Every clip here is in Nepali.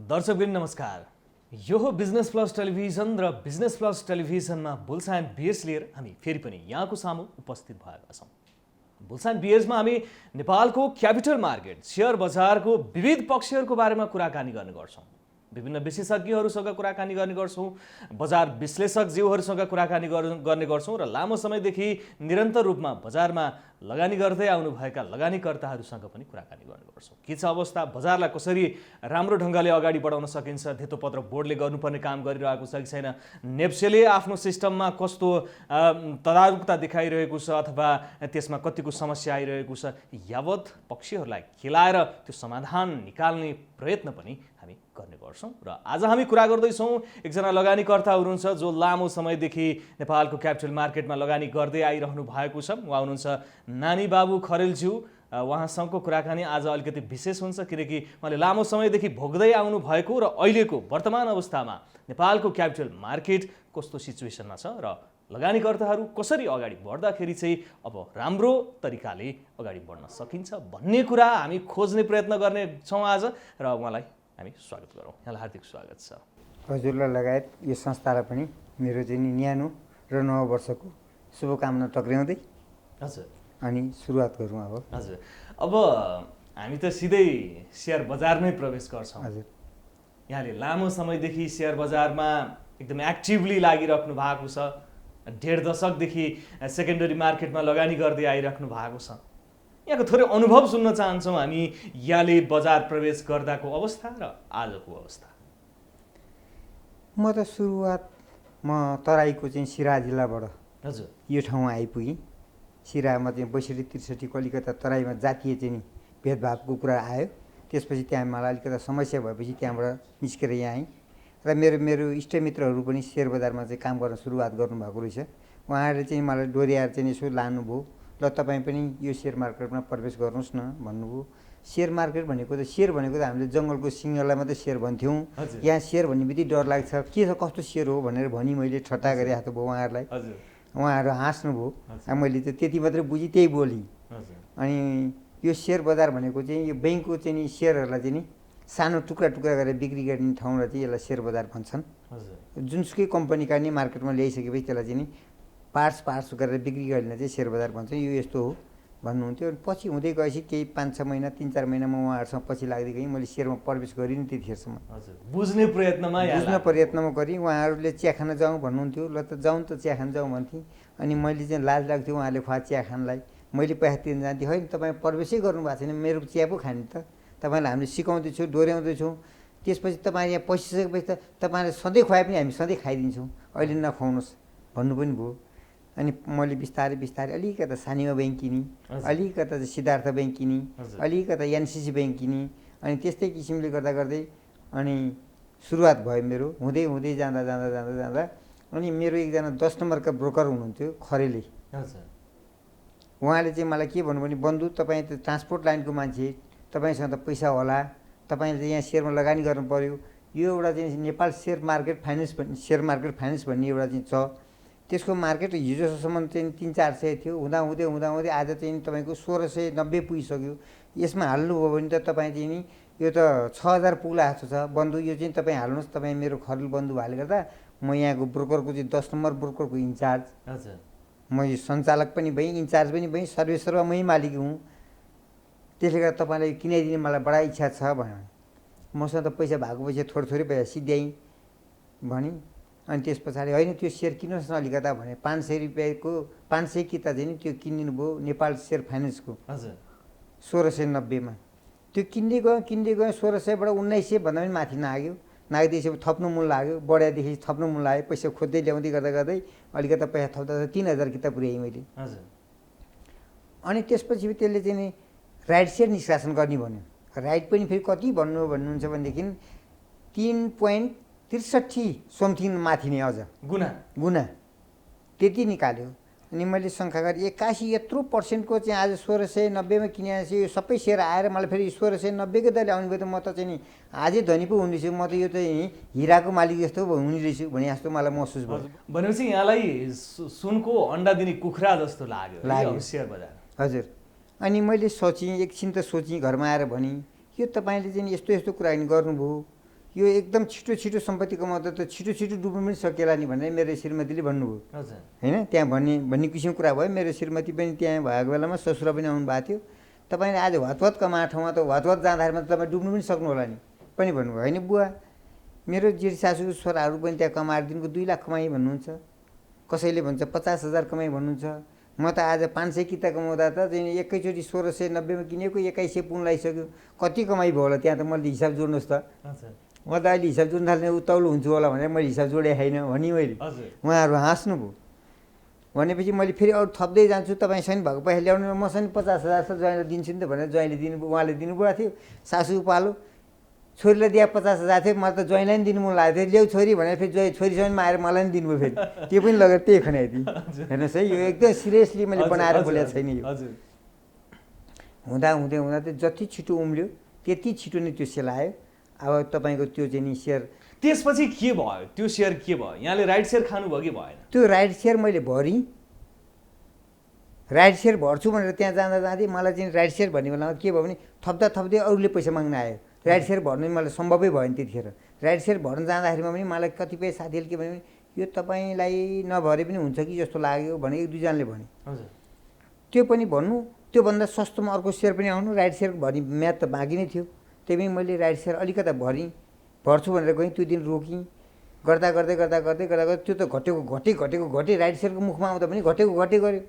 दर्शकवृन्द नमस्कार। यो हो बिजनेस प्लस टेलिभिजन र बिजनेस प्लस टेलिभिजनमा बुल्सान बियर्स लिएर हामी फेरि पनि यहाँको सामु उपस्थित भएका छौँ। बुल्सान बियर्समा हामी नेपालको क्यापिटल मार्केट शेयर बजारको विविध पक्षहरूको बारेमा कुराकानी गर्ने गर्छौँ। विभिन्न विशेषज्ञहरूसँग कुराकानी गर्ने गर्छौँ, बजार विश्लेषकज्यूहरूसँग कुराकानी गर्ने गर्छौँ र लामो समयदेखि निरन्तर रूपमा बजारमा लगानी गर्दै आउनुभएका लगानीकर्ताहरूसँग पनि कुराकानी गर्ने गर्छौँ। के छ अवस्था, बजारलाई कसरी राम्रो ढङ्गले अगाडि बढाउन सकिन्छ, धितोपत्र बोर्डले गर्नुपर्ने काम गरिरहेको छ कि छैन, नेप्सेले आफ्नो सिस्टममा कस्तो तदारुकता देखाइरहेको छ अथवा त्यसमा कतिको समस्या आइरहेको छ, यावत पक्षहरूलाई खेलाएर त्यो समाधान निकाल्ने प्रयत्न पनि हामी गर्ने गर्छौँ। र आज हामी कुरा गर्दैछौँ एकजना लगानीकर्ता हुनुहुन्छ जो लामो समयदेखि नेपालको क्यापिटल मार्केटमा लगानी गर्दै आइरहनु भएको छ। उहाँ हुनुहुन्छ नानी बाबु खरेलज्यू। उहाँसँगको कुराकानी आज अलिकति विशेष हुन्छ किनकि उहाँले लामो समयदेखि भोग्दै आउनु भएको र अहिलेको वर्तमान अवस्थामा नेपालको क्यापिटल मार्केट कस्तो सिचुएसनमा छ र लगानीकर्ताहरू कसरी अगाडि बढ्दाखेरि चाहिँ अब राम्रो तरिकाले अगाडि बढ्न सकिन्छ भन्ने कुरा हामी खोज्ने प्रयत्न गर्ने छौँ आज। र उहाँलाई हामी स्वागत गरौँ। यहाँलाई हार्दिक स्वागत छ। हजुरलाई लगायत यो संस्थालाई पनि मेरो चाहिँ न्यानो र नव वर्षको शुभकामना टक्र्याउँदै हजुर अनि सुरुवात गरौँ। हजुर अब हामी त सिधै सेयर बजारमै प्रवेश गर्छौँ। हजुर, यहाँले लामो समयदेखि सेयर बजारमा एकदम एक्टिभली लागिराख्नु भएको छ। 1.5 दशकदेखि सेकेन्डरी मार्केटमा लगानी गर्दै आइराख्नु भएको छ। यहाँको थोरै अनुभव सुन्न चाहन्छौँ हामी, यहाँले बजार प्रवेश गर्दाको अवस्था र आजको अवस्था। म त सुरुवात तराईको चाहिँ सिराहा जिल्लाबाट हजुर यो ठाउँमा आइपुगेँ। सिराहामा चाहिँ 62-63 कलिकता तराईमा जातीय चाहिँ भेदभावको कुरा आयो। त्यसपछि त्यहाँ मलाई अलिकति समस्या भएपछि त्यहाँबाट निस्केर यहाँ आएँ र मेरो इष्टमित्रहरू पनि सेयर बजारमा चाहिँ काम गर्न सुरुवात गर्नुभएको रहेछ। उहाँहरूले चाहिँ मलाई डोर्याएर चाहिँ यसो लानुभयो, ल तपाईँ पनि यो सेयर मार्केटमा प्रवेश गर्नुहोस् न भन्नुभयो। सेयर मार्केट भनेको त हामीले जङ्गलको सिंहलाई मात्रै सेयर भन्थ्यौँ। यहाँ सेयर भन्ने बित्तिकै डर लाग्छ, के छ कस्तो सेयर हो भनेर भनी मैले ठट्टा गरिरहेको भयो उहाँहरूलाई। उहाँहरू हाँस्नुभयो। मैले त त्यति मात्रै बुझेँ, त्यही बोलेँ। अनि यो सेयर बजार भनेको चाहिँ यो ब्याङ्कको चाहिँ नि सेयरहरूलाई चाहिँ नि सानो टुक्रा टुक्रा गरेर बिक्री गर्ने ठाउँलाई चाहिँ यसलाई सेयर बजार भन्छन्। जुनसुकै कम्पनीका नि मार्केटमा ल्याइसकेपछि त्यसलाई चाहिँ नि पार्ट्स गरेर बिक्री गर्ने चाहिँ सेयर बजार भन्छ। यो यस्तो हो भन्नुहुन्थ्यो। पछि हुँदै गएपछि केही 5-6 महिना 3-4 महिनामा उहाँहरूसँग पछि लाग्दै गएँ। मैले सेयरमा प्रवेश गरिनँ त्यतिखेरसम्म। बुझ्ने प्रयत्नमा गरेँ। उहाँहरूले चिया खान जाउँ भन्नुहुन्थ्यो। ल त जाउँ त चिया खान जाउँ भन्थेँ। अनि मैले चाहिँ लाज लाग्थ्यो उहाँहरूले खुवा चिया खानलाई। मैले पैसा तिर्न जान्थेँ। होइन तपाईँ प्रवेशै गर्नुभएको छैन, मेरो चिया पो खाने त, तपाईँलाई हामीले सिकाउँदैछौँ डोर्याउँदैछौँ। त्यसपछि तपाईँ यहाँ पसिसकेपछि त तपाईँलाई सधैँ खुवाए पनि हामी सधैँ खाइदिन्छौँ, अहिले नखुवाउनुहोस् भन्नु पनि भयो। अनि मैले बिस्तारै अलिकता सानिमा ब्याङ्क किनेँ, अलिकता चाहिँ सिद्धार्थ ब्याङ्क किनेँ, अलिकता एनसिसी ब्याङ्क किनेँ। अनि त्यस्तै किसिमले गर्दै अनि सुरुवात भयो मेरो। हुँदै जाँदा अनि मेरो एकजना 10 नम्बरका ब्रोकर हुनुहुन्थ्यो खरेले। उहाँले चाहिँ मलाई के भन्नुभयो भने, बन्धु तपाईँ त ट्रान्सपोर्ट लाइनको मान्छे, तपाईँसँग त पैसा होला, तपाईँले चाहिँ यहाँ सेयरमा लगानी गर्नु पऱ्यो। यो एउटा चाहिँ नेपाल सेयर मार्केट फाइनेन्स भन्ने एउटा चाहिँ छ। त्यसको मार्केट हिजोसम्म चाहिँ 300-400 थियो। हुँदै आज चाहिँ तपाईँको 1690 पुगिसक्यो। यसमा हाल्नुभयो भने त तपाईँ चाहिँ नि यो त 6000 पुग्ला जस्तो छ। बन्धु यो चाहिँ तपाईँ हाल्नुहोस्, तपाईँ मेरो खरेल बन्धु भएले गर्दा म यहाँको ब्रोकरको चाहिँ 10 नम्बर ब्रोकरको इन्चार्ज, म सञ्चालक पनि भएँ, इन्चार्ज पनि भएँ, सर्वेसर्वा मै मालिक हुँ। त्यसले गर्दा तपाईँलाई किनाइदिने मलाई बडा इच्छा छ भने मसँग त पैसा भएको पैसा थोरै पैसा सिध्याएँ भने। अनि त्यस पछाडि होइन त्यो सेयर किन्नुहोस् न अलिकता भने 500 रुपियाँको 500 किता चाहिँ नि त्यो किनिदिनु भयो नेपाल सेयर फाइनेन्सको 1690मा। त्यो किन्दै गयो 1600बाट 1900 भन्दा पनि माथि नागिदिएपछि थप्नु मन लाग्यो, बढाएदेखि थप्नु मन लाग्यो। पैसा खोज्दै ल्याउँदै गर्दै अलिकता पैसा थप्दा 3000 किता पुर्याएँ मैले। अनि त्यसपछि त्यसले चाहिँ नि राइट सेयर निष्कासन गर्ने भन्यो। राइट पनि फेरि कति भन्नुहुन्छ भनेदेखि 3.63 समथिङ माथि नै अझ गुना त्यति निकाल्यो। अनि मैले शङ्का गरेँ 81 यत्रो पर्सेन्टको चाहिँ आज 1690मा किनेपछि यो सबै सेयर आएर मलाई फेरि 1690कै दरले आउनु भयो त म त चाहिँ नि आजै धनी पो हुने छु, म त यो चाहिँ हिराको मालिक जस्तो हुने रहेछु भने जस्तो मलाई महसुस भयो। भनेपछि यहाँलाई सुनको अन्डा दिने कुखुरा जस्तो लाग्यो सेयर बजार। हजुर। अनि मैले सोचेँ, एकछिन त सोचेँ, घरमा आएर भनेँ यो तपाईँले चाहिँ यस्तो कुराकानी गर्नुभयो, यो एकदम छिटो छिटो सम्पत्ति कमाउँदा त छिटो छिटो डुब्नु पनि सकेला नि भनेर मेरो श्रीमतीले भन्नुभयो हजुर होइन। त्यहाँ भन्ने किसिमको कुरा भयो। मेरो श्रीमती पनि त्यहाँ भएको बेलामा ससुरा पनि आउनु भएको थियो। तपाईँले आज हतवत कमाएको ठाउँमा त हतवत जाँदाखेरिमा त तपाईँ डुब्नु पनि सक्नु होला नि पनि भन्नुभयो। होइन बुवा, मेरो जेठी सासू छोराहरू पनि त्यहाँ कमाएर दिनको 2 लाख कमाएँ भन्नुहुन्छ, कसैले भन्छ 50,000 कमाएँ भन्नुहुन्छ। म त आज 500 किता कमाउँदा त एकैचोटि 1690मा किनेको 2100 पुन लगाइसक्यो, कति कमाइ भयो होला त्यहाँ त। मैले हिसाब जोड्नुहोस् त। म त अहिले हिसाब जोड्न थाल्ने उताउलो हुन्छु होला भनेर मैले हिसाब जोडे छैन भने मैले। उहाँहरू हाँस्नुभयो। भनेपछि मैले फेरि अरू थप्दै जान्छु, तपाईँसँग भएको पैसा ल्याउनु, मसँग 50,000 छ ज्वाइँले दिन्छु नि त भनेर ज्वाइँले उहाँले दिनुभएको थियो। सासू पालो छोरीलाई दिए 50,000 थियो, मलाई त ज्वाइँलाई पनि दिनु मन लागेको थियो। ल्याउ छोरी भनेर फेरि छोरीसँग आएर मलाई पनि दिनुभयो फेरि। त्यो पनि लगेर त्यही खनाइदिएँ। हेर्नुहोस् है, यो एकदम सिरियसली मैले बनाएर बोलेको छैन यो। हुँदा हुँदै हुँदा त जति छिटो उम्ल्यो त्यति छिटो नै त्यो सेल आयो। अब तपाईँको त्यो चाहिँ नि सेयर त्यसपछि के भयो? त्यो सेयर के भयो? यहाँले राइट सेयर खानुभयो कि भएन? त्यो राइट सेयर मैले भरेँ। राइट सेयर भर्छु भनेर त्यहाँ जाँदा जाँदै मलाई चाहिँ राइट सेयर भन्ने बेलामा के भयो भने थप्दा थप्दै अरूले पैसा माग्न आयो। राइट सेयर भर्नु मलाई सम्भवै भएन त्यतिखेर। राइट सेयर भर्न जाँदाखेरिमा पनि मलाई कतिपय साथीहरूले के भन्यो, यो तपाईँलाई नभरे पनि हुन्छ कि जस्तो लाग्यो भने 1-2 जनाले भने। त्यो पनि भन्नु, त्योभन्दा सस्तोमा अर्को सेयर पनि आउनु। राइट सेयर भर्ने म्याद त बाँकी नै थियो। त्यही पनि मैले राइट सेयर अलिकता भर्छु भनेर गएँ। त्यो दिन रोकेँ। गर्दा गर्दै त्यो त घटेको राइट सेयरको मुखमा आउँदा पनि घटेको गऱ्यो।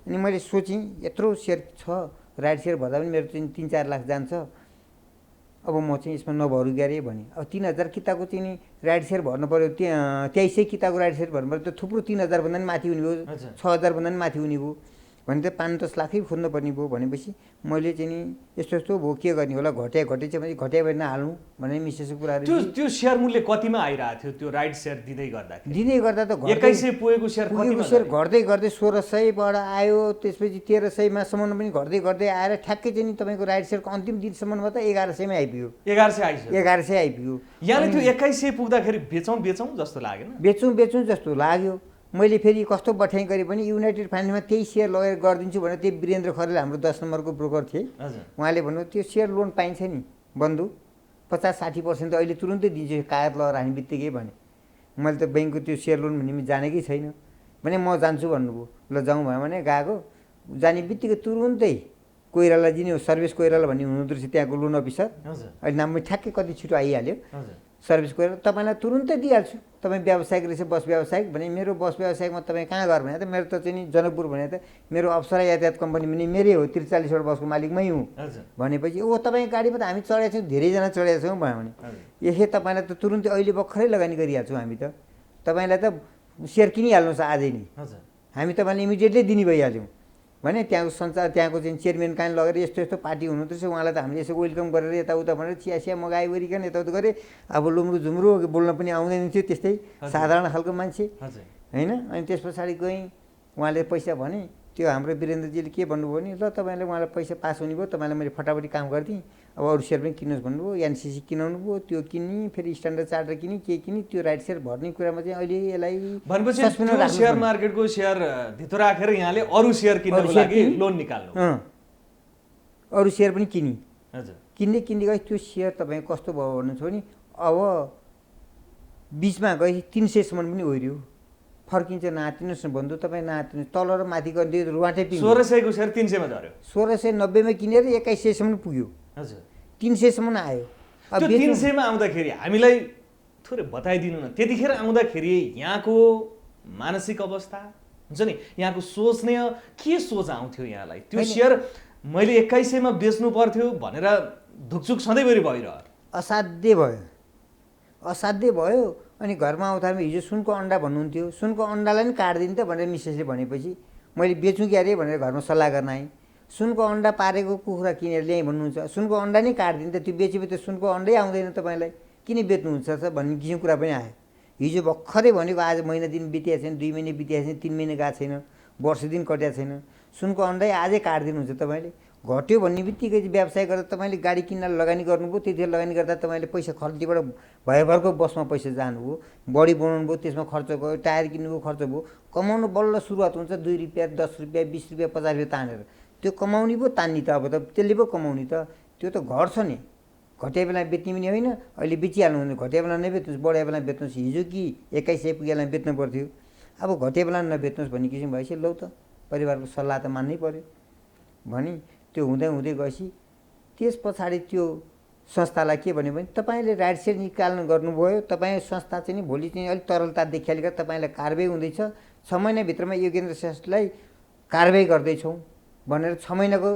अनि मैले सोचेँ यत्रो सेयर छ, राइट सेयर भर्दा पनि मेरो चाहिँ 3-4 लाख जान्छ, अब म चाहिँ यसमा नभरु गरे भने। अब 3000 किताको चाहिँ नि राइट सेयर भर्नु पर्यो, 2300 किताको राइट सेयर भर्नु पर्यो, त थुप्रो 3000 भन्दा पनि माथि हुने भयो, 6000 भन्दा पनि माथि हुने भयो भने त 5-10 लाखै खोज्नु पर्ने भयो। भनेपछि मैले चाहिँ नि यस्तो भयो, के गर्ने होला, घटे चाहिँ भने घटे भए नहाल्नु भने मिसेसको कुराहरू। त्यो सेयर मूल्य कतिमा आइरहेको थियो त्यो राइट सेयर दिँदै गर्दा त 2100 पुगेको सेयर घट्दै 1600 बाट आयो, त्यसपछि 1300 मा सम्म पनि घट्दै आएर ठ्याक्कै चाहिँ नि तपाईको राइट सेयरको अन्तिम दिनसम्ममा त 1100 मा आइपुग्यो। 1100 आइपुग्यो। यानी त्यो 2100 पुग्दाखेरि बेचौँ जस्तो लागेन? बेचौँ जस्तो लाग्यो। मैले फेरि कस्तो बठाइ गरेँ भने युनाइटेड फाइनेन्समा त्यही सेयर लगेर गरिदिन्छु भने त्यही वीरेन्द्र खरेल हाम्रो 10 नम्बरको ब्रोकर थिए। उहाँले भन्नु त्यो सेयर लोन पाइन्छ नि बन्धु, 50-60% अहिले तुरुन्तै दिन्छु कागज लगेर राख्ने बित्तिकै भने। मैले त ब्याङ्कको त्यो सेयर लोन भन्ने जानेकै छैन भने म जान्छु भन्नुभयो। ल जाउँ भयो भने गएको, जाने बित्तिकै तुरुन्तै कोइराला दिने सर्भिस कोइराला भन्ने हुनुहुँदो रहेछ त्यहाँको लोन अफिसर। अहिले नाम ठ्याक्कै कति छिटो आइहाल्यो। सर्भिस कोइराला तपाईँलाई तुरुन्तै दिइहाल्छु, तपाईँ व्यावसायिक रहेछ, बस व्यावसायिक भने। मेरो बस व्यावसायिकमा तपाईँ कहाँ घर भने त मेरो त चाहिँ नि जनकपुर भने त मेरो अप्सरा यातायात कम्पनी पनि मेरै हो, 43वटा बसको मालिक मै हुँ भनेपछि ओ तपाईँको गाडीमा त हामी चढेका छौँ, धेरैजना चढेका छौँ भयो भने यसै तपाईँलाई त तुरुन्तै अहिले भर्खरै लगानी गरिहाल्छौँ हामी त, तपाईँलाई त सेयर किनिहाल्नुहोस् आजै नै, हामी तपाईँलाई इमिडिएटली दिने भइहाल्छौँ भने। त्यहाँको चाहिँ चेयरम्यान कहाँ लगेर यस्तो पार्टी हुनुहुँदो रहेछ, उहाँलाई त हामीले यसो वेलकम गरेर यताउता भनेर चिया मगाइवरिकन यताउता गरेँ। अब लुम्रो झुम्रो बोल्न पनि आउँदैन थियो, त्यस्तै साधारण खालको मान्छे होइन। अनि त्यस पछाडि गएँ, उहाँले पैसा भने, त्यो हाम्रो वीरेन्द्रजीले के भन्नुभयो भने ल तपाईँले उहाँलाई पैसा पास हुने भयो, तपाईँलाई मैले फटाफटी काम गरिदिएँ, अब अरू सेयर पनि किन्नुहोस् भन्नुभयो। एनसिसी किनाउनु भयो, त्यो किनी फेरि स्ट्यान्डर्ड चार्टर किनी के किनी, त्यो राइट सेयर भर्ने कुरामा चाहिँ अहिले यसलाई भनेपछि सेयर मार्केटको सेयर धितो राखेर यहाँले अरू सेयर किन्नको लागि लोन निकाल्नु, अरू सेयर पनि किनी किन्दै गए। त्यो सेयर तपाईँ कस्तो भयो भन्नुहुन्छ भने अब बिचमा गए 300सम्म पनि ओर्यो, फर्किन्छ नातिनुहोस् न बन्धु, तपाईँ नातिनुहोस्, तल र माथि गरिदियो रुवाटै पिङ। 1600 को सेयर 300 मा झर्यो, 1690 मा किनेर 2100सम्म पुग्यो, 300सम्म आयो। अब 300 मा आउँदाखेरि हामीलाई थोरै बताइदिनु न, त्यतिखेर आउँदाखेरि यहाँको मानसिक अवस्था हुन्छ नि, यहाँको सोच्ने के सोच आउँथ्यो यहाँलाई? त्यो सेयर मैले 2100 मा बेच्नु पर्थ्यो भनेर धुकचुक सधैँभरि भइरह्यो, असाध्य भयो। अनि घरमा आउँदाखेरि हिजो सुनको अन्डा भन्नुहुन्थ्यो, सुनको अन्डालाई पनि काट्दिनु त भनेर मिसेसले भनेपछि मैले बेचौँ कि अरे भनेर घरमा सल्लाह गर्न आएँ। सुनको अन्डा पारेको कुखुरा किनेर ल्याएँ भन्नुहुन्छ, सुनको अन्डा नै काट्दिनु त, त्यो बेचेपछि त सुनको अन्डै आउँदैन तपाईँलाई, किन बेच्नुहुन्छ त भन्ने किसिमको कुरा पनि आयो। हिजो भर्खरै भनेको आज महिना दिन बितेको छैन, 2 महिना बितेको छैन, 3 महिना गएको छैन, वर्ष दिन कटेको छैन, सुनको अन्डै आजै काटिदिनुहुन्छ तपाईँले। घट्यो भन्ने बित्तिकै व्यवसाय गर्दा तपाईँले गाडी किन्न लगानी गर्नुभयो, त्यतिखेर लगानी गर्दा तपाईँले पैसा खर्चबाट भयभरको बसमा पैसा जानुभयो, बढी बनाउनु भयो, त्यसमा खर्च गयो, टायर किन्नुभयो, खर्च भयो। कमाउनु बल्ल सुरुवात हुन्छ 2 रुपियाँ 10 रुपियाँ 20 रुपियाँ 50 रुपियाँ तानेर, त्यो कमाउने भयो तान्ने त, अब त त्यसले पो कमाउने त, त्यो त घट्छ नि। घटिया बेला बेच्ने पनि होइन, अहिले बेचिहाल्नु हुँदैन, घटिया बेला नबेच्नुहोस्, बढिया बेला बेच्नुहोस्। हिजो कि 21 सय पुगेला बेच्नु पर्थ्यो, अब घटिया बेला नबेच्नुहोस् भन्ने किसिम भएपछि लौ त परिवारको सल्लाह त मान्नै पऱ्यो भनी त्यो हुँदै हुँदै गएपछि त्यस पछाडि त्यो संस्थालाई के भन्यो भने तपाईँले राइट सेट निकाल्नु गर्नुभयो, तपाईँ संस्था चाहिँ भोलि चाहिँ अलिक तरलता देखिहालेर तपाईँलाई कारबाही हुँदैछ, 6 महिनाभित्रमा योगेन्द्र श्रेष्ठलाई कारबाही गर्दैछौँ भनेर 6 महिनाको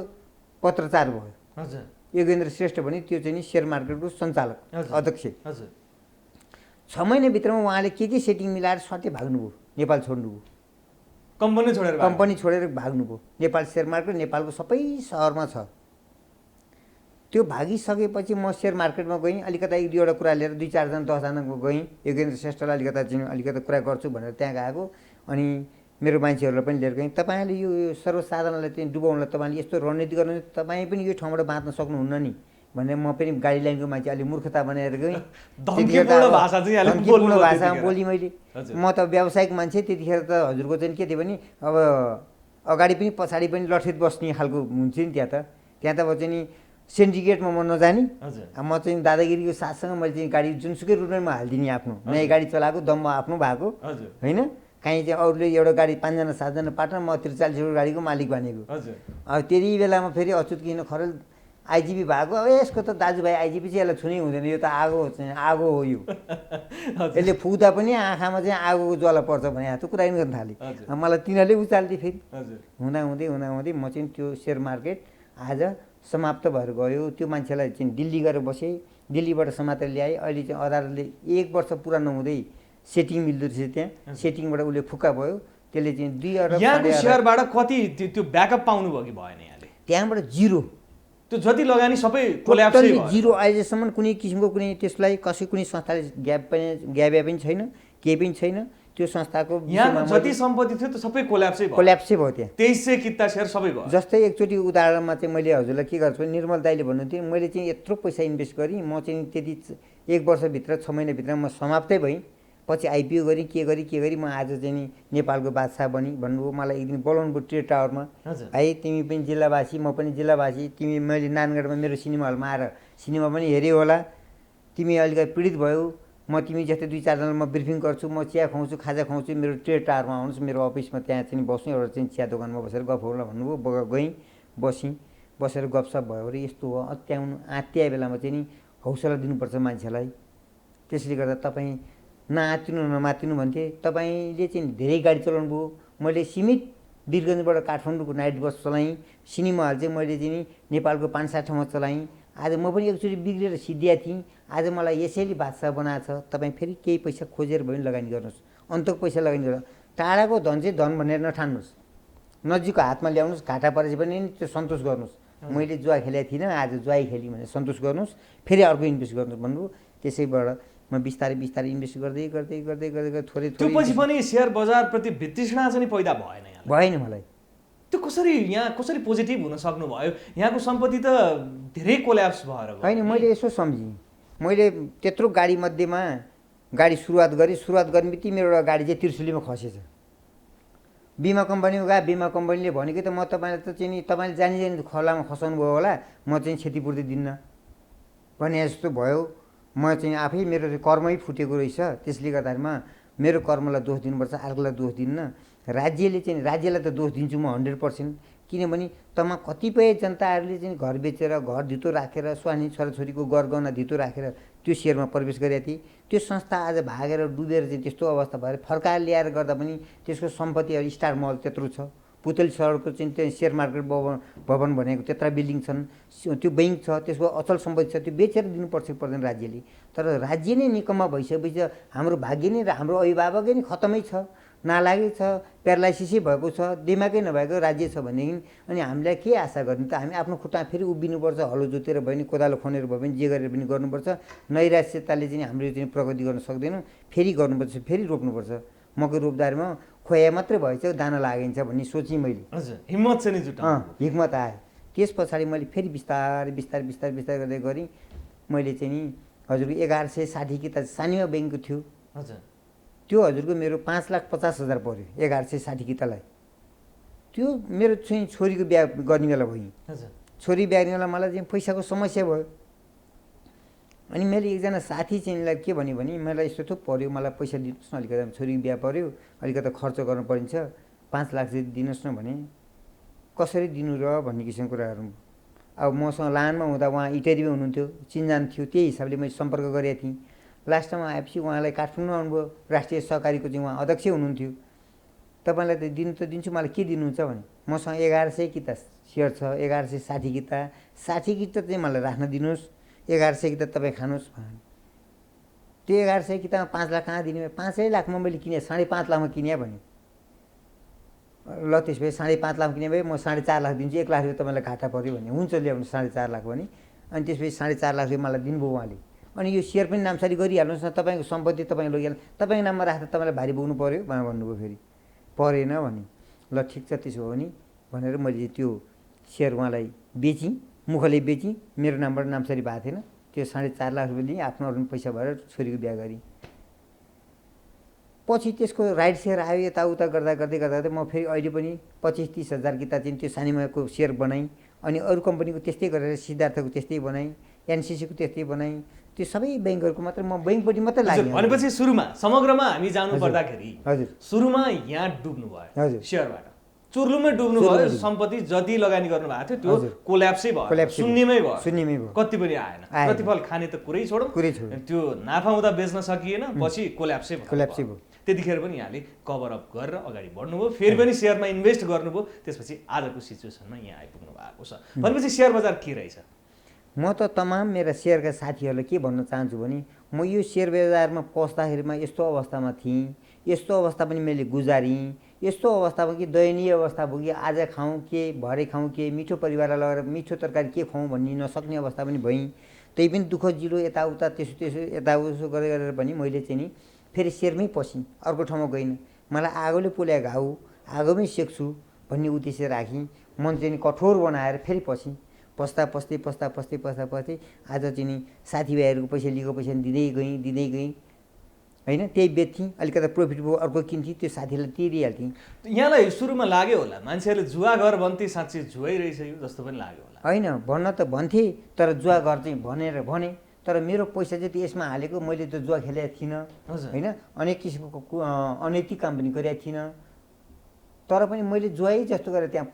पत्रचार भयो। हजुर। योगेन्द्र श्रेष्ठ भने त्यो चाहिँ सेयर मार्केटको सञ्चालक अध्यक्ष। हजुर। 6 महिनाभित्रमा उहाँले के सेटिङ मिलाएर स्वाटै भाग्नुभयो, नेपाल छोड्नुभयो, कम्पनी छोडेर भाग्नुभयो। नेपाल सेयर मार्केट नेपालको सबै सहरमा छ। त्यो भागिसकेपछि म सेयर मार्केटमा गएँ, अलिकता 1-2वटा कुरा लिएर 2-4 जना 10 जनाको गएँ, योगेन्द्र श्रेष्ठलाई अलिकता कुरा गर्छु भनेर त्यहाँ गएको। अनि मेरो मान्छेहरूलाई पनि लिएर गएँ, तपाईँले यो सर्वसाधारणलाई चाहिँ डुबाउनलाई तपाईँले यस्तो रणनीति गर्नु, तपाईँ पनि यो ठाउँबाट बाँच्न सक्नुहुन्न नि भनेर म पनि गाडी लाइनको मान्छे अलि मूर्खता बनाएर गएँ। धम्कीपूर्ण भाषामा बोली मैले। म त व्यावसायिक मान्छे, त्यतिखेर त हजुरको चाहिँ के थियो भने अब अगाडि पनि पछाडि पनि लठित बस्ने खालको हुन्छ नि त्यहाँ त अब चाहिँ नि सिन्डिकेटमा म नजाने, म चाहिँ दादागिरीको साथसँग मैले चाहिँ गाडी जुनसुकै रुटमै म हालिदिने, आफ्नो नयाँ गाडी चलाएको दममा आफ्नो भएको होइन। काहीँ चाहिँ अरूले एउटा गाडी 5 जना 7 जना पार्टनर, म 43 वटा गाडीको मालिक बनेको। अब त्यति बेलामा फेरि अच्युत किन खरेल आइजिपी भएको, अब यसको त दाजुभाइ आइजिपी चाहिँ यसलाई छुनै हुँदैन, यो त आगो हो यो, यसले फुक्दा पनि आँखामा चाहिँ आगोको ज्वाला पर्छ भने त कुरा पनि गर्न थालेँ। मलाई तिनीहरूले उचाल्थे फेरि। हुँदै म चाहिँ त्यो सेयर मार्केट आज समाप्त भएर गयो। त्यो मान्छेलाई चाहिँ दिल्ली गएर बसेँ, दिल्लीबाट समातेर ल्याएँ। अहिले चाहिँ अदालतले 1 वर्ष पुरा नहुँदै सेटिङ मिल्दो रहेछ, त्यहाँ सेटिङबाट उसले फुक्का भयो। त्यसले चाहिँ 2 अरब यहाँको सेयरबाट कति त्यो ब्याकअप पाउनुभयो कि भएन यहाँले? त्यहाँबाट 0, त्यो जति लगानी सबै कोल्याप्सै भयो। 0 अहिलेसम्म कुनै किसिमको कुनै त्यसलाई कुनै संस्थाले ग्याबे पनि छैन, केही पनि छैन। त्यो संस्थाको यहाँको जति सम्पत्ति थियो त्यो सबै कोल्याप्सै भयो। त्यहाँ 2300 किता सेयर सबै भयो। जस्तै एकचोटि उदाहरणमा चाहिँ मैले हजुरलाई के गर्छु, निर्मल दाइले भन्नुहुन्थ्यो मैले चाहिँ यत्रो पैसा इन्भेस्ट गरेँ, म चाहिँ त्यति 1 वर्षभित्र 6 महिनाभित्र म समाप्तै भएँ, पछि आइपिओ गरेँ, के गरेँ, म आज चाहिँ नि नेपालको बादशाह बनी भन्नुभयो। मलाई एक दिन बोलाउनु भयो ट्रेड टावरमा, भाइ तिमी पनि जिल्लावासी, म पनि जिल्लावासी, तिमी मैले नानगढमा मेरो सिनेमा हलमा आएर सिनेमा पनि हेऱ्यो होला, तिमी अलिकति पीडित भयो, म तिमी जस्तै 2-4 जना म ब्रिफिङ गर्छु, म चिया खुवाउँछु, खाजा खुवाउँछु, मेरो ट्रेड टावरमा आउनुहोस्, मेरो अफिसमा त्यहाँ चाहिँ बस्नु, एउटा चाहिँ चिया दोकानमा बसेर गफ होला भन्नुभयो। गएँ, बसेर गफसफ भयो अरे यस्तो हो। अत्याउनु आत्तिया बेलामा चाहिँ नि हौसला दिनुपर्छ मान्छेलाई। त्यसले गर्दा तपाईँ नआत्तिनु नमात्तिनु भन्थे। तपाईँले चाहिँ धेरै गाडी चलाउनु भयो, मैले सीमित वीरगन्जबाट काठमाडौँको नाइट बस चलाएँ, सिनेमा हल चाहिँ मैले चाहिँ नि नेपालको 5-7 ठाउँमा चलाएँ। आज म पनि एकचोटि बिग्रेर सिद्धिया थिएँ, आज मलाई यसैले बादशाह बनाएको छ। तपाईँ फेरि केही पैसा खोजेर भए पनि लगानी गर्नुहोस्, अन्तको पैसा लगानी गर्नुहोस्। टाढाको धन चाहिँ धन भनेर नठान्नुहोस्, नजिकको हातमा ल्याउनुहोस्, घाटा परेपछि पनि त्यो सन्तोष गर्नुहोस्। मैले जुवा खेलेको थिइनँ, आज जुवाई खेलेँ भने सन्तोष गर्नुहोस्, फेरि अर्को इन्भेस्ट गर्नुहोस् भन्नुभयो। त्यसैबाट म बिस्तारै इन्भेस्ट गर्दै थोरै त्यो पछि पनि सेयर बजारप्रति वितृष्णा चाहिँ पैदा भएन मलाई। त्यो कसरी पोजिटिभ हुन सक्नुभयो? यहाँको सम्पत्ति त धेरै कोल्याप्स भएर गयो। होइन, मैले यसो सम्झेँ, मैले त्यत्रो गाडी मध्येमा गाडी सुरुवात गर्ने बित्तिकै मेरो एउटा गाडी चाहिँ त्रिशुलीमा खसेछ। बिमा कम्पनीमा गए, बिमा कम्पनीले भनेको त म तपाईँलाई त चाहिँ नि तपाईँले जानी खोलामा खसाउनु भयो होला, म चाहिँ क्षतिपूर्ति दिन्न भने जस्तो भयो। म चाहिँ आफै मेरो कर्मै फुटेको रहेछ, त्यसले गर्दामा मेरो कर्मलाई दोष दिनुपर्छ, अर्कोलाई दोष दिन्न। राज्यलाई त दोष दिन्छु म 100%, किनभने कतिपय जनताहरूले चाहिँ घर बेचेर घर धितो राखेर स्वानी छोराछोरीको गरगहना धितो राखेर त्यो सेयरमा प्रवेश गरेका थिए। त्यो संस्था आज भागेर डुबेर चाहिँ त्यस्तो अवस्था भएर फर्काएर ल्याएर गर्दा पनि त्यसको सम्पत्तिहरू स्टार मल त्यत्रो छ, पुतली सडकको चाहिँ त्यो सेयर मार्केट भवन भनेको त्यत्रा बिल्डिङ छन्, त्यो बैङ्क छ, त्यसको अचल सम्पत्ति छ, त्यो बेचेर दिनुपर्छ पर्दैन राज्यले। तर राज्य नै निकम्मा भइसकेपछि हाम्रो भाग्य नै र हाम्रो अभिभावकै नै खतमै छ, नालागै छ, प्यारालाइसिसै भएको छ, दिमागै नभएको राज्य छ भनेदेखि अनि हामीलाई के आशा गर्ने त? हामी आफ्नो खुट्टा फेरि उभिनुपर्छ, हलो जोतेर भयो भने, कोदालो खनेर भयो भने, जे गरेर पनि गर्नुपर्छ। नैराश्यताले चाहिँ हाम्रो चाहिँ प्रगति गर्न सक्दैनौँ, फेरि गर्नुपर्छ, फेरि रोप्नुपर्छ। मकै रोप्दारमा खोया मात्रै भएछ, दाना लागिन्छ भन्ने सोचेँ मैले। हजुर, हिम्मत चाहिँ नि जुटाउनु, हिम्मत आयो। त्यस पछाडि मैले फेरि बिस्तारै गर्दै गरेँ। मैले चाहिँ नि हजुरको 1160 किता सानीमा ब्याङ्कको थियो। हजुर, त्यो हजुरको मेरो 5,50,000 पऱ्यो 1160 कितालाई। त्यो मेरो चाहिँ छोरीको बिहा गर्ने बेला भयो। हजुर, छोरी बिहा गर्ने बेला मलाई चाहिँ पैसाको समस्या भयो। अनि मैले एकजना साथी चाहिँलाई के भने मलाई यस्तो थो पऱ्यो, मलाई पैसा दिनुहोस् न, अलिकति छोरीको बिहा पऱ्यो, अलिकति खर्च गर्नु परिन्छ, 5 लाख चाहिँ दिनुहोस् न भने कसरी दिनु र भन्ने किसिमको कुराहरू। अब मसँग लानमा हुँदा उहाँ इटरीमै हुनुहुन्थ्यो, चिनजान थियो, त्यही हिसाबले मैले सम्पर्क गरेको थिएँ। लास्टमा आएपछि उहाँलाई काठमाडौँ आउनुभयो, राष्ट्रिय सहकारीको चाहिँ उहाँ अध्यक्ष हुनुहुन्थ्यो। तपाईँलाई त दिनु त दिन्छु, मलाई के दिनुहुन्छ भने मसँग 1100 किता सेयर छ, 1160 किता, 60 किता चाहिँ मलाई राख्न दिनुहोस्, 1100 किता तपाईँ खानुहोस् भने। त्यो 1100 कितामा 5 लाख कहाँ दिने? 5 लाखमा मैले किने, 5.5 लाखमा किने भने ल त्यस भए 5.5 लाख किने भए म 4.5 लाख दिन्छु, 1 लाख रुपियाँ तपाईँलाई घाटा पऱ्यो भने हुन्छ ल्याउनु 4.5 लाख भने। अनि त्यसपछि 4.5 लाख रुपियाँ मलाई दिनुभयो उहाँले। अनि यो सेयर पनि नामसारी गरिहाल्नुहोस् न, तपाईँको सम्पत्ति तपाईँ लगिहाल्नु, तपाईँको नाममा राख्दा तपाईँलाई भारी बोक्नु पऱ्यो भनेर भन्नुभयो। फेरि परेन भने ल ठिक छ त्यसो हो भने भनेर मैले त्यो सेयर उहाँलाई बेचेँ, मुखले बेचेँ, मेरो नामबाट नामसारी भएको थिएन। त्यो 4.5 लाख रुपियाँ लिएँ, आफ्नो अरू पैसा भएर छोरीको बिहा गरेँ। पछि त्यसको राइट सेयर आयो, यताउता गर्दै म फेरि अहिले पनि 25-30 हजार किता चाहिँ त्यो सानीमाको सेयर बनाएँ। अनि अरू कम्पनीको त्यस्तै गरेर सिद्धार्थको त्यस्तै बनाएँ, एनसिसीको त्यस्तै बनाएँ। त्यो सबै ब्याङ्कहरूको मात्र म ब्याङ्कपट्टि मात्रै लागेँ। भनेपछि सुरुमा समग्रमा हामी जानु पर्दाखेरि हजुर सुरुमा यहाँ डुब्नु भयो, हजुर सेयरबाट चुर्लुमै डुब्नु भयो, सम्पत्ति जति लगानी गर्नु भएको थियो त्यो कोल्याप्सै भयो, शून्यमै भयो, कति पनि आएन। प्रतिफल खाने त कुरै छोडौँ, त्यो नाफा हुँदा बेच्न सकिएन, पछि कोल्याप्सै भयो। त्यतिखेर पनि यहाँले कभर अप गरेर अगाडि बढ्नुभयो, फेरि पनि सेयरमा इन्भेस्ट गर्नुभयो, त्यसपछि आजको सिचुएसनमा यहाँ आइपुग्नु भएको छ। भनेपछि सेयर बजार के रहेछ? म त तमाम मेरा सेयरका साथीहरूलाई के भन्न चाहन्छु भने म यो सेयर बजारमा पस्दाखेरिमा यस्तो अवस्थामा थिएँ, यस्तो अवस्था पनि मैले गुजारेँ, यस्तो अवस्थामा कि दयनीय अवस्था पुगी, आज खाउँ के, भरे खाउँ के, मिठो परिवारलाई लगेर मिठो तरकारी के खुवाउँ भन्ने नसक्ने अवस्था पनि भएँ। त्यही पनि दुःख जिलो यताउता त्यसो यताउसो गरेर पनि मैले चाहिँ नि फेरि सेयरमै पसेँ, अर्को ठाउँमा गइनँ। मलाई आगोले पोल्या घाउ, आगोमै सेक्छु भन्ने उद्देश्य राखेँ। मन चाहिँ कठोर बनाएर फेरि पसेँ। पस्दै आज चाहिँ नि साथीभाइहरूको पैसा लिएको पैसा दिँदै गएँ होइन, त्यही बेच्थेँ, अलिकति प्रफिट भयो, अर्को किन्थेँ, त्यो साथीलाई तिरिहाल्थेँ। यहाँलाई सुरुमा लाग्यो होला मान्छेहरूले जुवा घर भन्थे, साँच्चै जुवै रहेछ यो जस्तो पनि लाग्यो होला? होइन, भन्न त भन्थे, तर जुवा घर चाहिँ भने तर मेरो पैसा चाहिँ यसमा हालेको, मैले त जुवा खेलेको थिइनँ होइन, अनेक किसिमको अनैतिक काम पनि गरेको थिइनँ। तर पनि मैले जुवै जस्तो गरेर त्यहाँ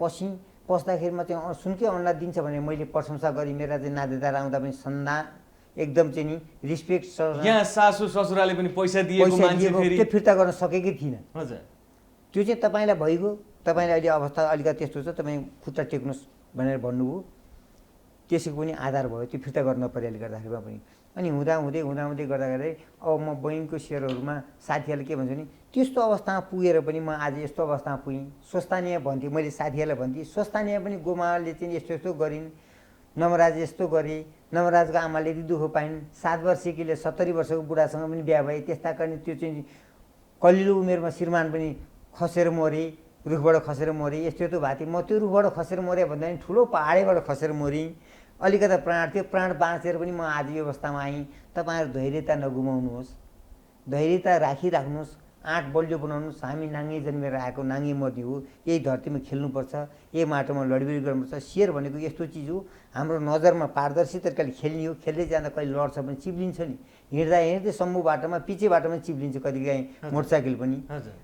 पस्दाखेरिमा चाहिँ सुनकै अन्डा दिन्छ भने मैले प्रशंसा गरेँ। मेरा चाहिँ नातेदार आउँदा पनि सन्ना एकदम चाहिँ नि रिस्पेक्ट छ। यहाँ सासू ससुराले पनि पैसा दिएको मान्छे फेरि त्यो फिर्ता गर्न सकेकै थिइनँ। हजुर, त्यो चाहिँ तपाईँलाई भइगयो, तपाईँलाई अहिले अवस्था अलिकति त्यस्तो छ, तपाईँ खुट्टा टेक्नुहोस् भनेर भन्नुभयो। त्यसको पनि आधार भयो, त्यो फिर्ता गर्न नपरेले गर्दाखेरिमा पनि। अनि हुँदै गर्दाखेरि अब म बैङ्कको सेयरहरूमा साथीहरूले के भन्छ नि, त्यस्तो अवस्थामा पुगेर पनि म आज यस्तो अवस्थामा पुगेँ। स्वस्थानीय भन्थेँ, मैले साथीहरूलाई भन्थेँ स्वस्थानीय पनि गोमाले चाहिँ यस्तो गरिन्, नवराज यस्तो गरेँ, नवराजको आमाले यति दुःख पाइन्, 7 वर्षकीले 70 वर्षको बुढासँग पनि बिहा भए, त्यस्ता गर्ने त्यो चाहिँ कलिलो उमेरमा श्रीमान पनि खसेर मरे, रुखबाट खसेर मरे, यस्तो भएको थियो। म त्यो रुखबाट खसेर मरे भन्दा पनि ठुलो पहाडैबाट खसेर मरेँ। अलिकति प्राण थियो, प्राण बाँचेर पनि म आज यो अवस्थामा आएँ। तपाईँहरू धैर्यता नगुमाउनुहोस्, धैर्यता राखिराख्नुहोस्, आँट बलियो बनाउनुहोस्। हामी नाङ्गे जन्मेर आएको, नाङ्गे मर्ने हो, यही धरतीमा खेल्नुपर्छ, यही माटोमा लडबिड गर्नुपर्छ। सेयर भनेको यस्तो चिज हो, हाम्रो नजरमा पारदर्शी तरिकाले खेल्ने हो। खेल्दै जाँदा कहिले लड्छ पनि चिप्लिन्छ नि, हिँड्दै सम्मु बाटोमा पछि बाटोमा चिप्लिन्छ, कहिलेकाहीँ मोटरसाइकल पनि,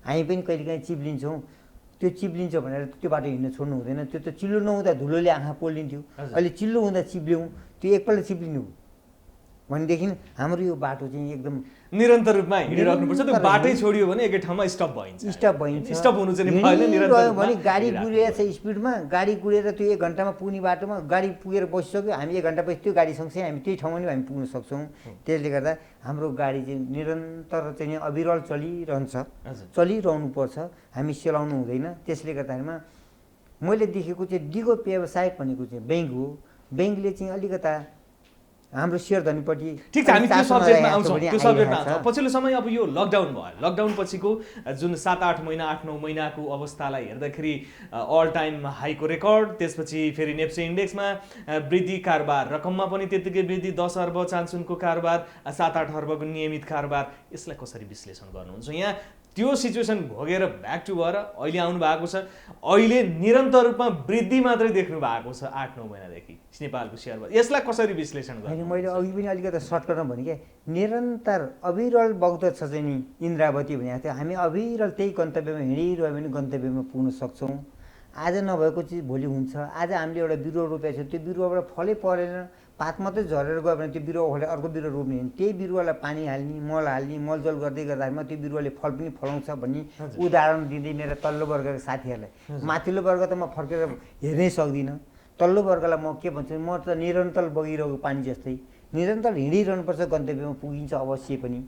हामी पनि कहिलेकाहीँ चिप्लिन्छौँ। त्यो चिप्लिन्छ भनेर त्यो बाटो हिँड्न छोड्नु हुँदैन। त्यो त चिल्लो नहुँदा धुलोले आँखा पोलिन्थ्यो, अहिले चिल्लो हुँदा चिप्ल्यौँ, त्यो एकपल्ट चिप्लिनु भनेदेखि हाम्रो यो बाटो चाहिँ एकदम निरन्तर रूपमा हिँडिराख्नुपर्छ। त्यो बाटै छोडियो भने एकै ठाउँमा स्टप भइन्छ। स्टप हुनु चाहिँ भएन। निरन्तर भने गाडी गुडेर छ स्पिडमा, गाडी गुडेर त्यो 1 घन्टामा पुग्ने बाटोमा गाडी पुगेर बसिसक्यो, हामी 1 घन्टापछि त्यो गाडी सँगसँगै हामी त्यही ठाउँमा नि हामी पुग्न सक्छौँ। त्यसले गर्दा हाम्रो गाडी चाहिँ निरन्तर चाहिँ अविरल चलिरहनुपर्छ, हामी सेलाउनु हुँदैन। त्यसले गर्दाखेरिमा मैले देखेको चाहिँ दिगो व्यवसाय भनेको चाहिँ ब्याङ्क हो। ब्याङ्कले चाहिँ अलिकता हाम्रो सेयर धनीपट्टि ठिक छ, हामी त्यो सब्जेक्टमा आउँछौँ। पछिल्लो समय अब यो लकडाउन भयो, लकडाउन पछिको जुन 7-8 महिना 8-9 महिनाको अवस्थालाई हेर्दाखेरि अल टाइम हाईको रेकर्ड, त्यसपछि फेरि नेप्से इन्डेक्समा वृद्धि, कारोबार रकममा पनि त्यतिकै वृद्धि, 10 अर्ब चान्सुनको कारोबार, 7-8 अर्बको नियमित कारोबार, यसलाई कसरी विश्लेषण गर्नुहुन्छ? यहाँ त्यो सिचुएसन भोगेर ब्याक टु भएर अहिले आउनु भएको छ। अहिले निरन्तर रूपमा वृद्धि मात्रै देख्नु भएको छ 8-9 महिनादेखि नेपालको सेयर बजार। यसलाई कसरी विश्लेषण होइन, गर्नु? मैले अघि पनि अलिकति सर्टकटमा भने क्या, निरन्तर अविरल बग्दछ चाहिँ नि इन्द्रावती भनेको थियो। हामी अविरल त्यही गन्तव्यमा हिँडिरह्यो भने गन्तव्यमा पुग्न सक्छौँ। आज नभएको चिज भोलि हुन्छ। आज हामीले एउटा बिरुवा रोपेको छ, त्यो बिरुवाबाट फलै परेन, पात मात्रै झरेर गयो भने त्यो बिरुवा फले अर्को बिरुवा रोप्ने होइन। त्यही बिरुवालाई पानी हाल्ने, मल हाल्ने, मलजल गर्दै गर्दाखेरिमा त्यो बिरुवाले फल पनि फलाउँछ भन्ने उदाहरण दिँदै मेरो तल्लो वर्गका साथीहरूलाई। माथिल्लो वर्ग त म फर्केर हेर्नै सक्दिनँ। तल्लो वर्गलाई म के भन्छु, म त निरन्तर बगिरहेको पानी जस्तै निरन्तर हिँडिरहनुपर्छ, गन्तव्यमा पुगिन्छ अवश्य पनि।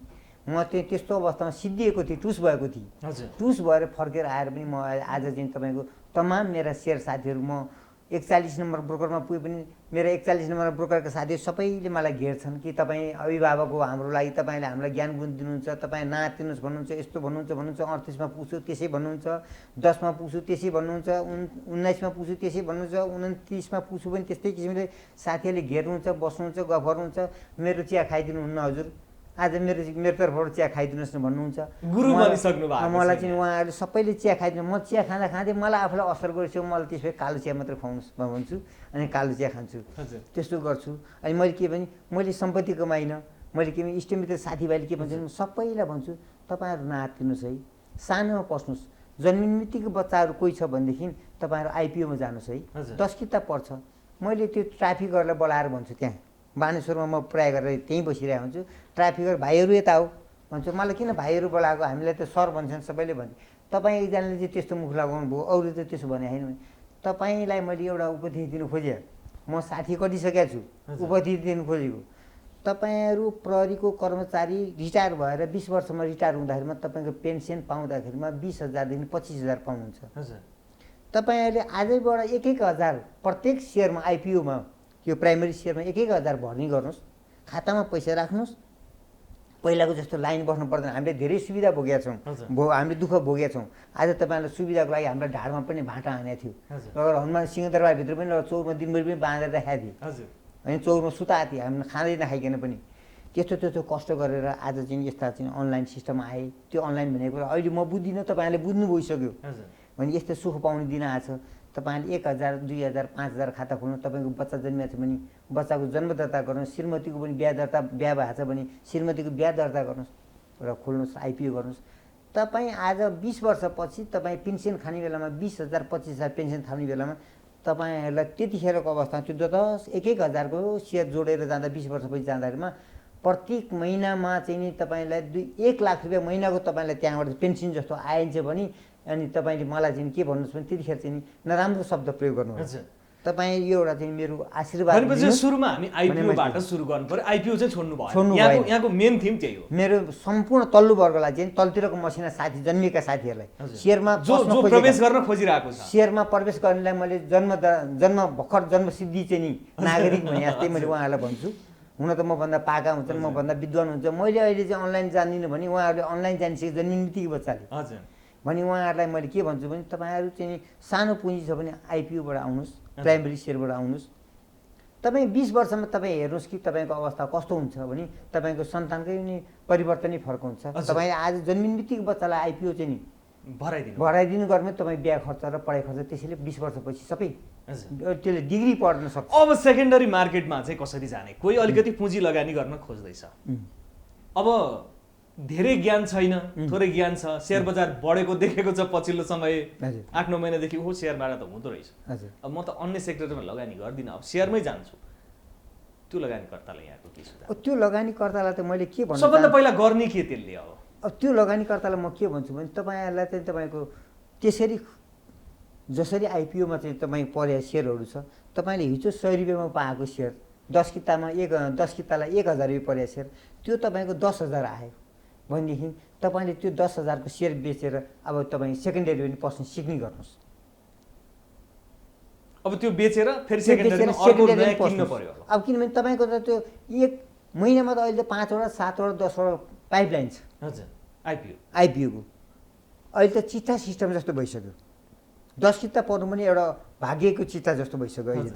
म त्यस्तो अवस्थामा सिद्धिएको थिएँ, टुस भएको थिएँ। टुस भएर फर्केर आएर पनि म आज चाहिँ तपाईँको तमाम मेरा सेयर साथीहरू, म 41 नम्बर ब्रोकरमा पुगे पनि मेरा 41 नम्बर ब्रोकरका साथीहरू सबैले मलाई घेर्छन् कि तपाईँ अभिभावक हो हाम्रो लागि, तपाईँले हामीलाई ज्ञान गुण दिनुहुन्छ, तपाईँ नातिनुहोस् भन्नुहुन्छ, यस्तो भन्नुहुन्छ 38 मा पुग्छु त्यसै भन्नुहुन्छ, 10 मा पुग्छु त्यसै भन्नुहुन्छ, 19 मा पुग्छु त्यसै भन्नुहुन्छ, 29 मा पुग्छु पनि त्यस्तै किसिमले साथीहरूले घेर्नुहुन्छ, बस्नुहुन्छ, गफ गर्नुहुन्छ। मेरो चिया खाइदिनुहुन्न हजुर, आज मेरो तर्फबाट चिया खाइदिनुहोस् न भन्नुहुन्छ। गुरु बनिसक्नु भएको मलाई चाहिँ उहाँहरूले सबैले चिया खाइदिनु, म चिया खाँदै मलाई आफूलाई असर गरेको मलाई त्यसो भए कालो चिया मात्रै खुवाउनुहोस् भन्छु, अनि कालो चिया खान्छु, त्यस्तो गर्छु। अनि मैले के भने मैले सम्पत्ति कमाइनँ, मैले के भने इष्टमित्र साथीभाइले के भन्छ सबैलाई भन्छु, तपाईँहरू नआत्तिनुहोस् है, सानोमा पस्नुहोस्। जन्मिनेबित्तिकै बच्चाहरू कोही छ भनेदेखि तपाईँहरू आइपिओमा जानुहोस् है, 10 किताब पढ्छ। मैले त्यो ट्राफिकरलाई बोलाएर भन्छु, त्यहाँ बानेश्वरमा म प्राय गरेर त्यहीँ बसिरहेको हुन्छु, ट्राफिकर भाइहरू यता हो भन्छु, मलाई किन भाइहरू बोलाएको, हामीलाई त सर भन्छन् सबैले भन्छ। तपाईँ एकजनाले चाहिँ त्यस्तो मुख लगाउनु भयो, अरू त त्यसो भने होइन। तपाईँलाई मैले एउटा उपदेश दिनु खोजेँ, म 60 कटिसकेको छु, उपदेश दिनु खोजेको। तपाईँहरू प्रहरीको कर्मचारी रिटायर भएर 20 वर्षमा रिटायर हुँदाखेरिमा तपाईँको पेन्सन पाउँदाखेरिमा 20,000 देखि 25,000 पाउनुहुन्छ। तपाईँहरूले आजैबाट 1,000 प्रत्येक सेयरमा आइपिओमा यो प्राइमेरी सेयरमा 1,000 भर्नी गर्नुहोस्, खातामा पैसा राख्नुहोस्। पहिलाको जस्तो लाइन बस्नु पर्दैन। हामीले धेरै सुविधा भोगेका छौँ, हामीले दुःख भोगेका छौँ। आज तपाईँहरूलाई सुविधाको लागि हामीलाई ढाडमा पनि भाँटा हानेको थियो, र हनुमान सिंहदरबारभित्र पनि चौरमा दिनभरि पनि बाँधेर राखेको थिएँ, अनि चौरमा सुताएको थिएँ, हामीले खाँदै नखाइकन पनि। त्यस्तो कष्ट गरेर आज चाहिँ यस्ता चाहिँ अनलाइन सिस्टम आए। त्यो अनलाइन भनेको कुरा अहिले म बुझ्दिनँ, तपाईँहरूले बुझ्नु भइसक्यो भने यस्तो सुख पाउने दिन आएको छ। तपाईँले 1,000, 2,000, 5,000 खाता खोल्नु, तपाईँको बच्चा जन्मिएको छ भने बच्चाको जन्म दर्ता गर्नुहोस्, श्रीमतीको पनि बिहा भएको छ भने श्रीमतीको बिहा दर्ता गर्नुहोस् र खोल्नुहोस्, आइपिओ गर्नुहोस्। तपाईँ आज 20 वर्षपछि तपाईँ पेन्सन खाने बेलामा 20,000, 25,000 पेन्सन खाने बेलामा तपाईँहरूलाई त्यतिखेरको अवस्था त्यो 1,000को सेयर जोडेर जाँदा 20 वर्षपछि जाँदाखेरिमा प्रत्येक महिनामा चाहिँ नि तपाईँलाई 1 लाख रुपियाँ महिनाको तपाईँलाई त्यहाँबाट पेन्सन जस्तो आइन्छ भने, अनि तपाईँले मलाई चाहिँ के भन्नुहोस् भने त्यतिखेर चाहिँ नराम्रो शब्द प्रयोग गर्नुहोस्। तपाईँ यो एउटा चाहिँ मेरो आशीर्वाद। भनेपछि सुरुमा हामी आइपिओबाट सुरु गर्नु पर्यो, आइपिओ चाहिँ छोड्नु भयो। यहाँको मेन थिम त्यही हो। मेरो सम्पूर्ण तल्लो वर्गलाई चाहिँ तलतिरको मसिना साथी जन्मिएका साथीहरूलाई सेयरमा जो प्रवेश गर्न खोजिरहेको छ, सेयरमा प्रवेश गर्नेलाई मैले भर्खर जन्मसिद्धि चाहिँ नि नागरिक भने जस्तै मैले उहाँहरूलाई भन्छु। हुन त मभन्दा पाका हुन्छन्, मभन्दा विद्वान हुन्छ। मैले अहिले चाहिँ अनलाइन जान्दिनँ भने उहाँहरूले अनलाइन जानिसके जन्मिनेबित्तिकै बच्चाले भने उहाँहरूलाई मैले के भन्छु भने तपाईँहरू चाहिँ सानो पुँजी छ भने आइपिओबाट आउनुहोस्, प्राइमेरी सेयरबाट आउनुहोस्। तपाईँ 20 वर्षमा तपाईँ हेर्नुहोस् कि तपाईँको अवस्था कस्तो हुन्छ भने तपाईँको सन्तानकै नि परिवर्तनै फरक हुन्छ। तपाईँले आज जन्मिनेबित्तिकै बच्चालाई आइपिओ चाहिँ नि भराइदिनु गर्नु, तपाईँ बिहा खर्च र पढाइ खर्च त्यसैले 20 वर्षपछि सबै त्यसले डिग्री पढ्न सक्छ। अब सेकेन्डरी मार्केटमा चाहिँ कसरी जाने? कोही अलिकति पुँजी लगानी गर्न खोज्दैछ, अब धेरै ज्ञान छैन, थोरै ज्ञान छ, सेयर बजार बढेको देखेको छ पछिल्लो समय 8-9 महिनादेखि, हो सेयरबाट त हुँदो रहेछ, अब म त अन्य सेक्टरमा लगानी गर्दिनँ, अब सेयरमै जान्छु। त्यो लगानीकर्तालाई यहाँको के सुझाव? त्यो लगानीकर्तालाई त मैले के भन्छु, सबभन्दा पहिला गर्ने के त्यसले? अब त्यो लगानीकर्तालाई म के भन्छु भने तपाईँहरूलाई चाहिँ तपाईँको त्यसरी जसरी आइपिओमा चाहिँ तपाईँ परेको सेयरहरू छ, तपाईँले हिजो 100 रुपियाँमा पाएको सेयर 10 कितालाई 1,000 रुपियाँ परेको सेयर, त्यो तपाईँको 10,000 आयो भनेदेखि तपाईँले त्यो 10,000को सेयर बेचेर अब तपाईँ सेकेन्डरी पनि पस्न सिक्ने गर्नुहोस्। अब त्यो बेचेर फेरि सेकेन्डरीमा अर्को नयाँ किन्न पर्यो। अब किनभने तपाईँको त त्यो 1 महिनामा त अहिले त 5वटा 7वटा 10वटा पाइपलाइन छ। हजुर, आइपिओको अहिले त चिट्ठा सिस्टम जस्तो भइसक्यो। 10 किता पढ्नु पनि एउटा भाग्यको चिट्ठा जस्तो भइसक्यो अहिले।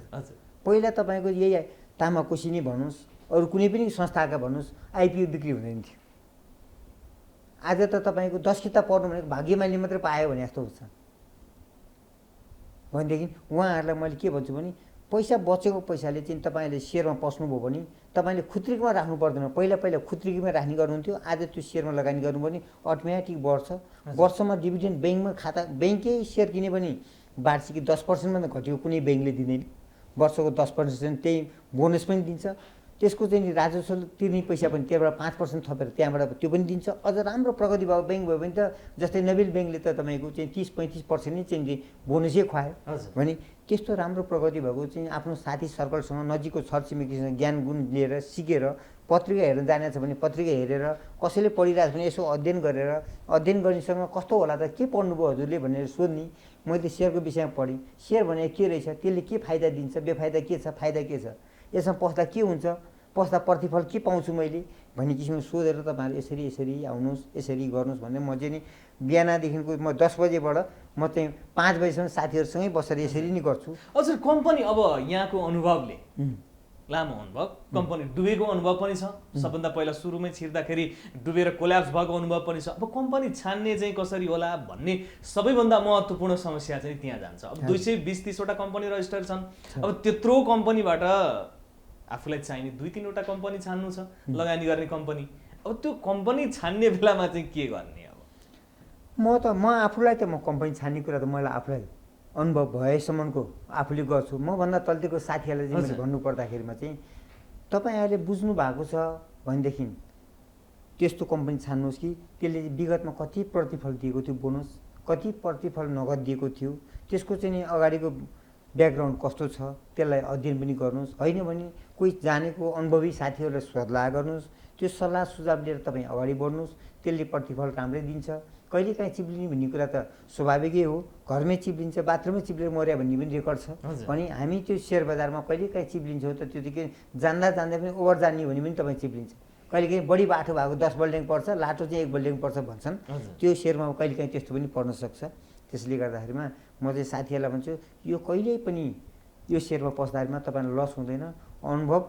पहिला तपाईँको यही तामाकोसी नै भन्नुहोस्, अरू कुनै पनि संस्थाका भन्नुहोस्, आइपिओ बिक्री हुँदैन थियो। आज त तपाईँको 10 किताब पढ्नु भनेको भाग्यमानले मात्रै पायो भने जस्तो हुन्छ। भनेदेखि उहाँहरूलाई मैले के भन्छु भने पैसा बचेको पैसाले चाहिँ तपाईँले सेयरमा पस्नुभयो भने तपाईँले खुत्रीकोमा राख्नु पर्दैन। पहिला खुत्रीकोमा राख्ने गर्नुहुन्थ्यो, आज त्यो सेयरमा लगानी गर्नुभयो भने अटोमेटिक बढ्छ। वर्षमा डिभिडेन्ड ब्याङ्कमा खाता ब्याङ्कै सेयर किन्यो भने वार्षिक 10% मात्रै घटेको कुनै ब्याङ्कले दिँदैन। वर्षको 10% त्यही बोनस पनि दिन्छ। त्यसको चाहिँ राजस्व तिर्ने पैसा पनि त्यहाँबाट 5% थपेर त्यहाँबाट त्यो पनि दिन्छ। अझ राम्रो प्रगति भएको ब्याङ्क भयो भने त जस्तै नबिल ब्याङ्कले त तपाईँको चाहिँ 30-35% नै चाहिँ बोनसै खुवायो भने त्यस्तो राम्रो प्रगति भएको चाहिँ आफ्नो साथी सर्कलसँग नजिकको छरछिमेकीसँग ज्ञान गुण लिएर सिकेर पत्रिका हेर्न जाने छ भने पत्रिका हेरेर कसैले पढिरहेको छ भने यसो अध्ययन गरेर अध्ययन गर्नेसँग कस्तो होला त के पढ्नुभयो हजुरले भनेर सोध्ने। मैले सेयरको विषयमा पढेँ, सेयर भनेको के रहेछ, त्यसले के फाइदा दिन्छ, बेफाइदा के छ, फाइदा के छ, यसमा पस्दा के हुन्छ, पस्दा प्रतिफल के पाउँछु मैले भन्ने किसिमको सोधेर तपाईँहरू यसरी यसरी आउनुहोस्, यसरी गर्नुहोस् भन्ने म चाहिँ नि बिहानदेखिको म 10 बजेबाट म चाहिँ 5 बजीसम्म साथीहरूसँगै बसेर यसरी नै गर्छु। हजुर कम्पनी अब यहाँको अनुभवले लामो अनुभव, कम्पनी डुबेको अनुभव पनि छ, सबभन्दा पहिला सुरुमै छिर्दाखेरि डुबेर कोल्याप्स भएको अनुभव पनि छ। अब कम्पनी छान्ने चाहिँ कसरी होला भन्ने सबैभन्दा महत्त्वपूर्ण समस्या चाहिँ त्यहाँ जान्छ। अब 220-30वटा कम्पनी रजिस्टर छन्। अब त्यत्रो कम्पनीबाट आफूलाई चाहिने 2-3वटा कम्पनी छान्नु छ, लगानी गर्ने कम्पनी। अब त्यो कम्पनी छान्ने बेलामा चाहिँ के गर्ने? अब म आफूलाई त म कम्पनी छान्ने कुरा त मलाई आफूलाई अनुभव भएसम्मको आफूले गर्छु। मभन्दा तल्तीको साथीहरूलाई चाहिँ मैले भन्नुपर्दाखेरिमा चाहिँ तपाईँहरूले बुझ्नु भएको छ भनेदेखि त्यस्तो कम्पनी छान्नुहोस् कि त्यसले विगतमा कति प्रतिफल दिएको थियो, बोनस कति प्रतिफल नगद दिएको थियो, त्यसको चाहिँ नि अगाडिको ब्याकग्राउन्ड कस्तो छ त्यसलाई अध्ययन पनि गर्नुहोस्। होइन भने कोही जानेको अनुभवी साथीहरूलाई सल्लाह गर्नुहोस्, त्यो सल्लाह सुझाव लिएर तपाईँ अगाडि बढ्नुहोस्, त्यसले प्रतिफल राम्रै दिन्छ। कहिलेकाहीँ चिप्लिने भन्ने कुरा त स्वाभाविकै हो, घरमै चिप्लिन्छ, बाथरुममै चिप्लेर मर्या भन्ने पनि रेकर्ड छ भने हामी त्यो सेयर बजारमा कहिलेकाहीँ चिप्लिन्छौँ त त्यो जान्दा पनि ओभर जान्ने भने पनि तपाईँ चिप्लिन्छ। कहिलेकाहीँ बढी बाटो भएको 10 बिल्डिङ पर्छ, लाटो चाहिँ 1 बिल्डिङ पर्छ भन्छन्, त्यो सेयरमा कहिलेकाहीँ त्यस्तो पनि पर्न सक्छ। त्यसले गर्दाखेरिमा म चाहिँ साथीहरूलाई भन्छु यो कहिल्यै पनि यो सेयरमा पस्दाखेरिमा तपाईँलाई लस हुँदैन। अनुभव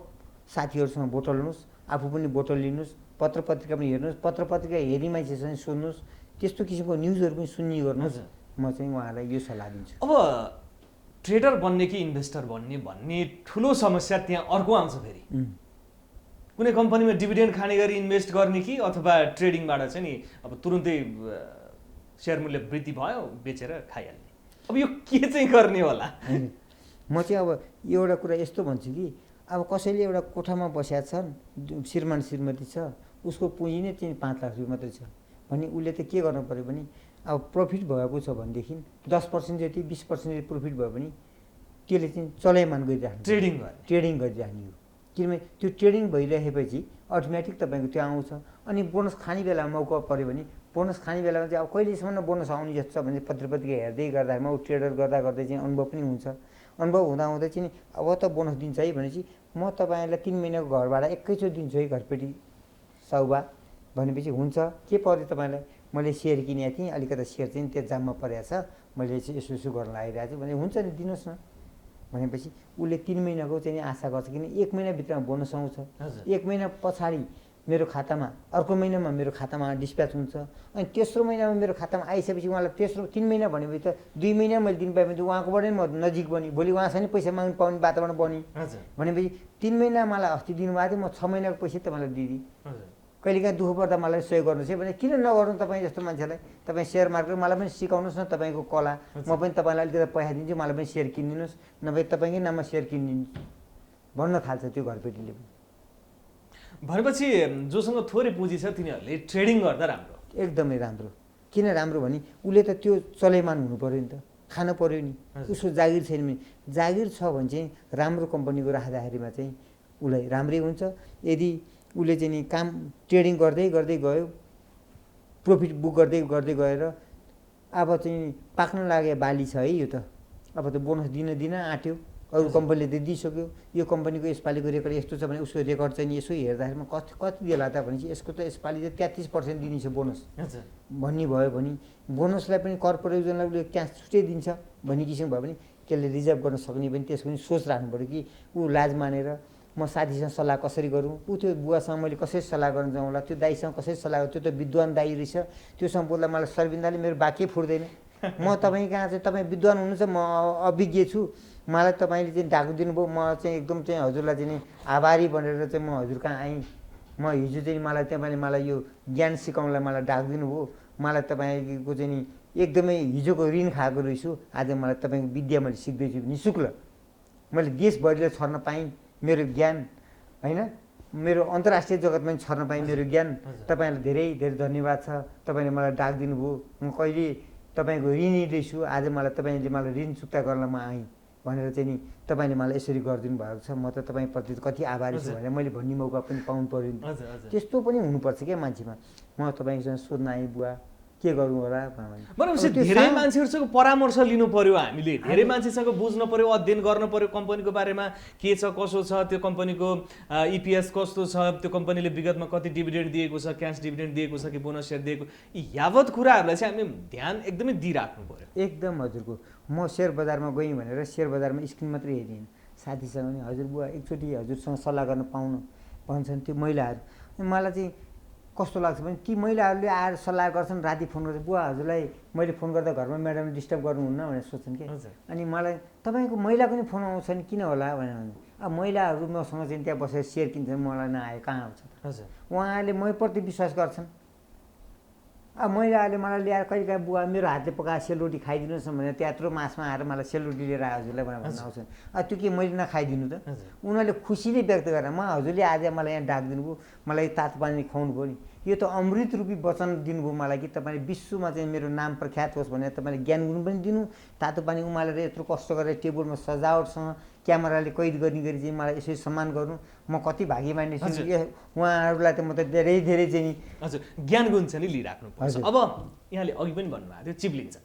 साथीहरूसँग बोटल्नुहोस्, आफू पनि बोटल लिनुहोस्, पत्र पत्रिका पनि हेर्नुहोस्, पत्र पत्रिका हेर्ने मान्छेसँग सोध्नुहोस्, त्यस्तो किसिमको न्युजहरू पनि सुन्ने गर्नुहोस्। म चाहिँ उहाँहरूलाई यो सल्लाह दिन्छु। अब ट्रेडर बन्ने कि इन्भेस्टर बन्ने भन्ने ठुलो समस्या त्यहाँ अर्को आउँछ फेरि। कुनै कम्पनीमा डिभिडेन्ड खाने गरी इन्भेस्ट गर्ने कि अथवा ट्रेडिङबाट चाहिँ नि अब तुरुन्तै सेयर मूल्य वृद्धि भयो बेचेर खाइहाल्ने। अब यो के चाहिँ गर्ने होला? म चाहिँ अब एउटा कुरा यस्तो भन्छु कि अब कसैले एउटा कोठामा बसेका छन्, श्रीमान श्रीमती छ, उसको पुँजी नै चाहिँ 5 लाख रुपियाँ मात्रै छ भने उसले त के गर्नु पऱ्यो भने अब प्रफिट भएको छ भनेदेखि 10% जति 20% जति प्रफिट भयो भने त्यसले चाहिँ चलायमान गरिराख्नु, ट्रेडिङ गरिराख्ने हो। किनभने त्यो ट्रेडिङ भइरहेपछि अटोमेटिक तपाईँको त्यो आउँछ। अनि बोनस खाने बेलामा मौका पऱ्यो भने बोनस खाने बेलामा चाहिँ अब कहिलेसम्म बोनस आउने जस्तो छ भने पत्र पत्रिका हेर्दै गर्दाखेरिमा ऊ ट्रेडर गर्दा गर्दै चाहिँ अनुभव पनि हुन्छ। अनुभव हुँदा चाहिँ अब त बोनस दिन्छ है भनेपछि म तपाईँहरूलाई 3 महिनाको घर भाडा एकैचोटि दिन्छु है घरपेटी सौबा भनेपछि हुन्छ। के पर्यो तपाईँलाई, मैले सेयर किनेको थिएँ, अलिकति सेयर चाहिँ त्यो जाममा परेको छ, मैले चाहिँ यसो यसो गर्न लागिरहेको छु भने हुन्छ नि दिनुहोस् न भनेपछि उसले 3 महिनाको चाहिँ आशा गर्छ। किन 1 महिनाभित्रमा बोनस आउँछ, 1 महिना पछाडि मेरो खातामा अर्को महिनामा मेरो खातामा डिस्प्याच हुन्छ, अनि तेस्रो महिनामा मेरो खातामा आइसकेपछि उहाँलाई तेस्रो 3 महिना भनेपछि त 2 महिना मैले दिनु पाएँ भने उहाँकोबाट नै म नजिक बनी, भोलि उहाँसँग नै पैसा माग्नु पाउने वातावरण बनी भनेपछि 3 महिना मलाई अस्ति दिनुभएको थियो, म 6 महिनाको पैसा तपाईँलाई दिदी। कहिलेकाहीँ दुःख पर्दा मलाई सहयोग गर्नुहोस् है भने किन नगर्नु तपाईँ जस्तो मान्छेलाई। तपाईँ सेयर मार्केट मलाई पनि सिकाउनुहोस् न तपाईँको कला, म पनि तपाईँलाई अलिकति पैसा दिन्छु, मलाई पनि सेयर किनिदिनुहोस्, नभए तपाईँकै नाममा सेयर किनिदिनुहोस् भन्न थाल्छ त्यो घरपेटीले पनि। भनेपछि जोसँग थोरै पुँजी छ तिनीहरूले ट्रेडिङ गर्दा राम्रो, एकदमै राम्रो। किन राम्रो भने उसले त त्यो चलायमान हुनु पऱ्यो नि त, खानु पऱ्यो नि, उसको जागिर छैन भने। जागिर छ भने चाहिँ राम्रो कम्पनीको राख्दाखेरिमा चाहिँ उसलाई राम्रै हुन्छ। यदि उसले चाहिँ नि काम ट्रेडिङ गर्दै गर्दै गयो, प्रफिट बुक गर्दै गर्दै गएर अब चाहिँ पाक्न लागे बाली छ है यो त, अब त बोनस दिन आँट्यो, अरू कम्पनीले त दिइसक्यो, यो कम्पनीको यसपालिको रेकर्ड यस्तो छ भने उसको रेकर्ड चाहिँ यसो हेर्दाखेरिमा कति देला त भनेपछि यसको त यसपालि चाहिँ 33% दिनेछ बोनस भन्ने भयो भने बोनसलाई पनि कर प्रयोजनलाई उसले त्यहाँ छुट्टै दिन्छ भन्ने किसिम भयो भने त्यसले रिजर्भ गर्न सक्ने पनि त्यसको पनि सोच राख्नु पऱ्यो कि ऊ लाज मानेर म साथीसँग सल्लाह कसरी गरौँ, त्यो बुवासँग मैले कसरी सल्लाह गर्न जाउँला, त्यो दाइसँग कसरी सल्लाह त्यो त विद्वान दाइ रहेछ, त्योसँग बोल्दा मलाई सरबिन्दाले मेरो वाक्य फुट्दैन। म तपाईँ कहाँ चाहिँ तपाईँ विद्वान हुनुहुन्छ, म अभिज्ञ छु, मलाई तपाईँले चाहिँ डाक दिनुभयो, म चाहिँ एकदम चाहिँ हजुरलाई चाहिँ आभारी बनेर चाहिँ म हजुर कहाँ आएँ। म हिजो चाहिँ मलाई तपाईँले मलाई यो ज्ञान सिकाउनलाई मलाई डाक दिनुभयो, मलाई तपाईँको चाहिँ नि एकदमै हिजोको ऋण खाएको रहेछु, आज मलाई तपाईँको विद्या मैले सिक्दैछु निःशुल्क, मैले देशभरिलाई छर्न पाएँ मेरो ज्ञान, होइन मेरो अन्तर्राष्ट्रिय जगतमा पनि छर्न पाएँ मेरो ज्ञान। तपाईँलाई धेरै धेरै धन्यवाद छ, तपाईँले मलाई डाक दिनुभयो, म कहिले तपाईँको ऋणी रहेछु, आज मलाई तपाईँले मलाई ऋण चुक्ता गर्न म आएँ भनेर चाहिँ नि तपाईँले मलाई यसरी गरिदिनु भएको छ, म त तपाईँप्रति कति आभारी छु भनेर मैले भन्ने मौका पनि पाउनु पऱ्यो नि। त्यस्तो पनि हुनुपर्छ क्या मान्छेमा। म तपाईँसँग सोध्न आएँ बुवा के गरौँ होला भनेपछि धेरै मान्छेहरूसँग परामर्श लिनु पर्यो, हामीले धेरै मान्छेसँग बुझ्नु पर्यो, अध्ययन गर्नु पर्यो कम्पनीको बारेमा, के छ कसो छ, त्यो कम्पनीको इपिएस कस्तो छ, त्यो कम्पनीले विगतमा कति डिभिडेन्ड दिएको छ, क्यास डिभिडेन्ड दिएको छ कि बोनस सेयर दिएको, यी यावत कुराहरूलाई चाहिँ हामीले ध्यान एकदमै दिइराख्नु पर्यो। एकदम हजुरको म सेयर बजारमा गएँ भनेर सेयर बजारमा स्क्रिन मात्रै हेरिनँ, साथीसँग नि हजुर बुवा एकचोटि हजुरसँग सल्लाह गर्न पाउनु भन्छन् त्यो महिलाहरू। मलाई चाहिँ कस्तो लाग्छ भने ती महिलाहरूले आएर सल्लाह गर्छन्, राति फोन गर्छ, बुवा हजुरलाई मैले फोन गर्दा घरमा म्याडमले डिस्टर्ब गर्नुहुन्न भनेर सोध्छन् कि। अनि मलाई तपाईँको महिलाको नि फोन आउँछ नि किन होला भनेर भन्छ। अब महिलाहरू मसँग चाहिँ त्यहाँ बसेर सेयर किन्छन्, मलाई नआयो कहाँ आउँछ त। उहाँहरूले मैप्रति विश्वास गर्छन्। अब महिलाहरूले मलाई ल्याएर कहिले काहीँ बुवा मेरो हातले पकाएर सेलरोटी खाइदिनुहोस् न भनेर त्यत्रो मासमा आएर मलाई सेलरोटी लिएर आयो हजुरलाई भनेर भन्न आउँछन्। त्यो के मैले नखाइदिनु त? उनीहरूले खुसीले व्यक्त गरेर म हजुरले आज मलाई यहाँ डाक दिनुभयो, मलाई तातो पानी खुवाउनु भयो नि, यो त अमृत रूपी वचन दिनुभयो मलाई कि तपाईँले विश्वमा चाहिँ मेरो नाम प्रख्यात होस् भनेर तपाईँले ज्ञान गुण पनि दिनु, तातो पानी उमालेर यत्रो कष्ट गरेर टेबलमा सजावटसँग क्यामेराले कैद गर्ने गरी चाहिँ मलाई यसरी सम्मान गर्नु, म कति भाग्यमानी छु। उहाँहरूलाई त म त धेरै धेरै चाहिँ हजुर ज्ञान गुण चाहिँ लिइराख्नु पर्छ। अब यहाँले अघि पनि भन्नुभएको थियो चिप्लिन्छ,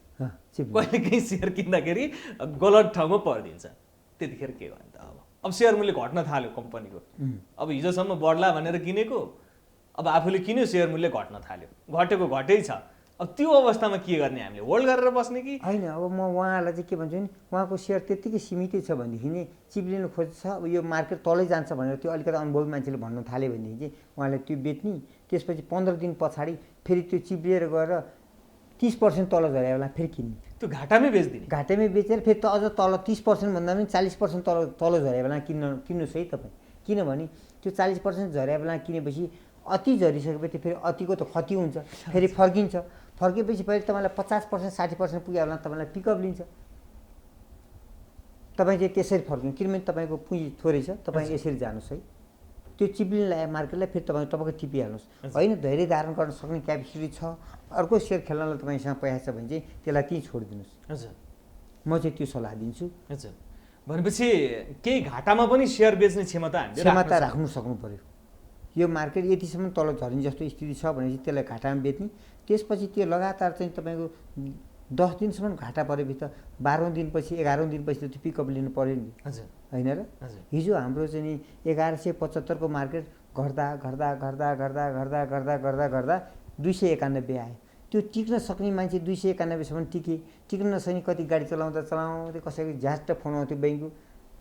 कहिले काहीँ सेयर किन्दाखेरि गलत ठाउँमा परिदिन्छ, त्यतिखेर के भयो त? अब सेयर मूल्य घट्न थाल्यो कम्पनीको, अब हिजोसम्म बढ्ला भनेर किनेको, अब आफूले किन्यो सेयर मूल्य घट्न थाल्यो, घटेको घटै छ। अब त्यो अवस्थामा के गर्ने, हामीले होल्ड गरेर बस्ने कि होइन? अब म उहाँहरूलाई चाहिँ के भन्छु नि, उहाँको सेयर त्यत्तिकै सीमितै छ भनेदेखि नि चिप्लिनु खोज्छ, अब यो मार्केट तलै जान्छ भनेर त्यो अलिकति अनुभवी मान्छेले भन्नु थाल्यो भनेदेखि चाहिँ उहाँले त्यो बेच्ने, त्यसपछि 15 दिन पछाडि फेरि त्यो चिप्लिएर गएर 30% तल झऱ्यो बेला फेरि किन्ने, त्यो घाटामै बेच्दिने, घाटामै बेचेर फेरि अझ तल 30% भन्दा पनि 40% तल झऱ्यो बेला किन्नुहोस् है तपाईँ। किनभने त्यो 40% झऱ्यो बेला किनेपछि अति झरिसकेपछि फेरि अतिको त खती हुन्छ, फेरि फर्किन्छ, फर्केपछि फेरि तपाईँलाई 50% 60% पुग्यो भने तपाईँलाई पिकअप लिन्छ, तपाईँ चाहिँ त्यसरी फर्किनु। किनभने तपाईँको पुँजी थोरै छ, तपाईँ यसरी जानुहोस् है, त्यो चिप्लिन लगायो मार्केटलाई फेरि तपाईँ टपक्कै टिपिहाल्नुहोस्। होइन धैर्य धारण गर्न सक्ने क्यापेसिटी छ, अर्को सेयर खेल्नलाई तपाईँसँग पैसा छ भने चाहिँ त्यसलाई त्यहीँ छोडिदिनुहोस्। हजुर म चाहिँ त्यो सल्लाह दिन्छु। हजुर भनेपछि केही घाटामा पनि सेयर बेच्ने क्षमता राख्नु सक्नु पऱ्यो। यो मार्केट यतिसम्म तल झरिने जस्तो स्थिति छ भनेपछि त्यसलाई घाटामा बेच्ने, त्यसपछि त्यो लगातार चाहिँ तपाईँको 10 दिनसम्म घाटा परेपछि त 12औँ दिनपछि 11औँ दिनपछि त त्यो पिकअप लिनु पऱ्यो नि, होइन र? हिजो हाम्रो चाहिँ नि 1175 को मार्केट घट्दा घट्दा घट्दा घट्दा घट्दा घट्दा घट्दा घट्दा 291 आयो। त्यो टिक्न सक्ने मान्छे 291सम्म टिक्न नसक्ने कति गाडी चलाउँदै कसैको झ्यास्ट फोन आउँथ्यो ब्याङ्कको,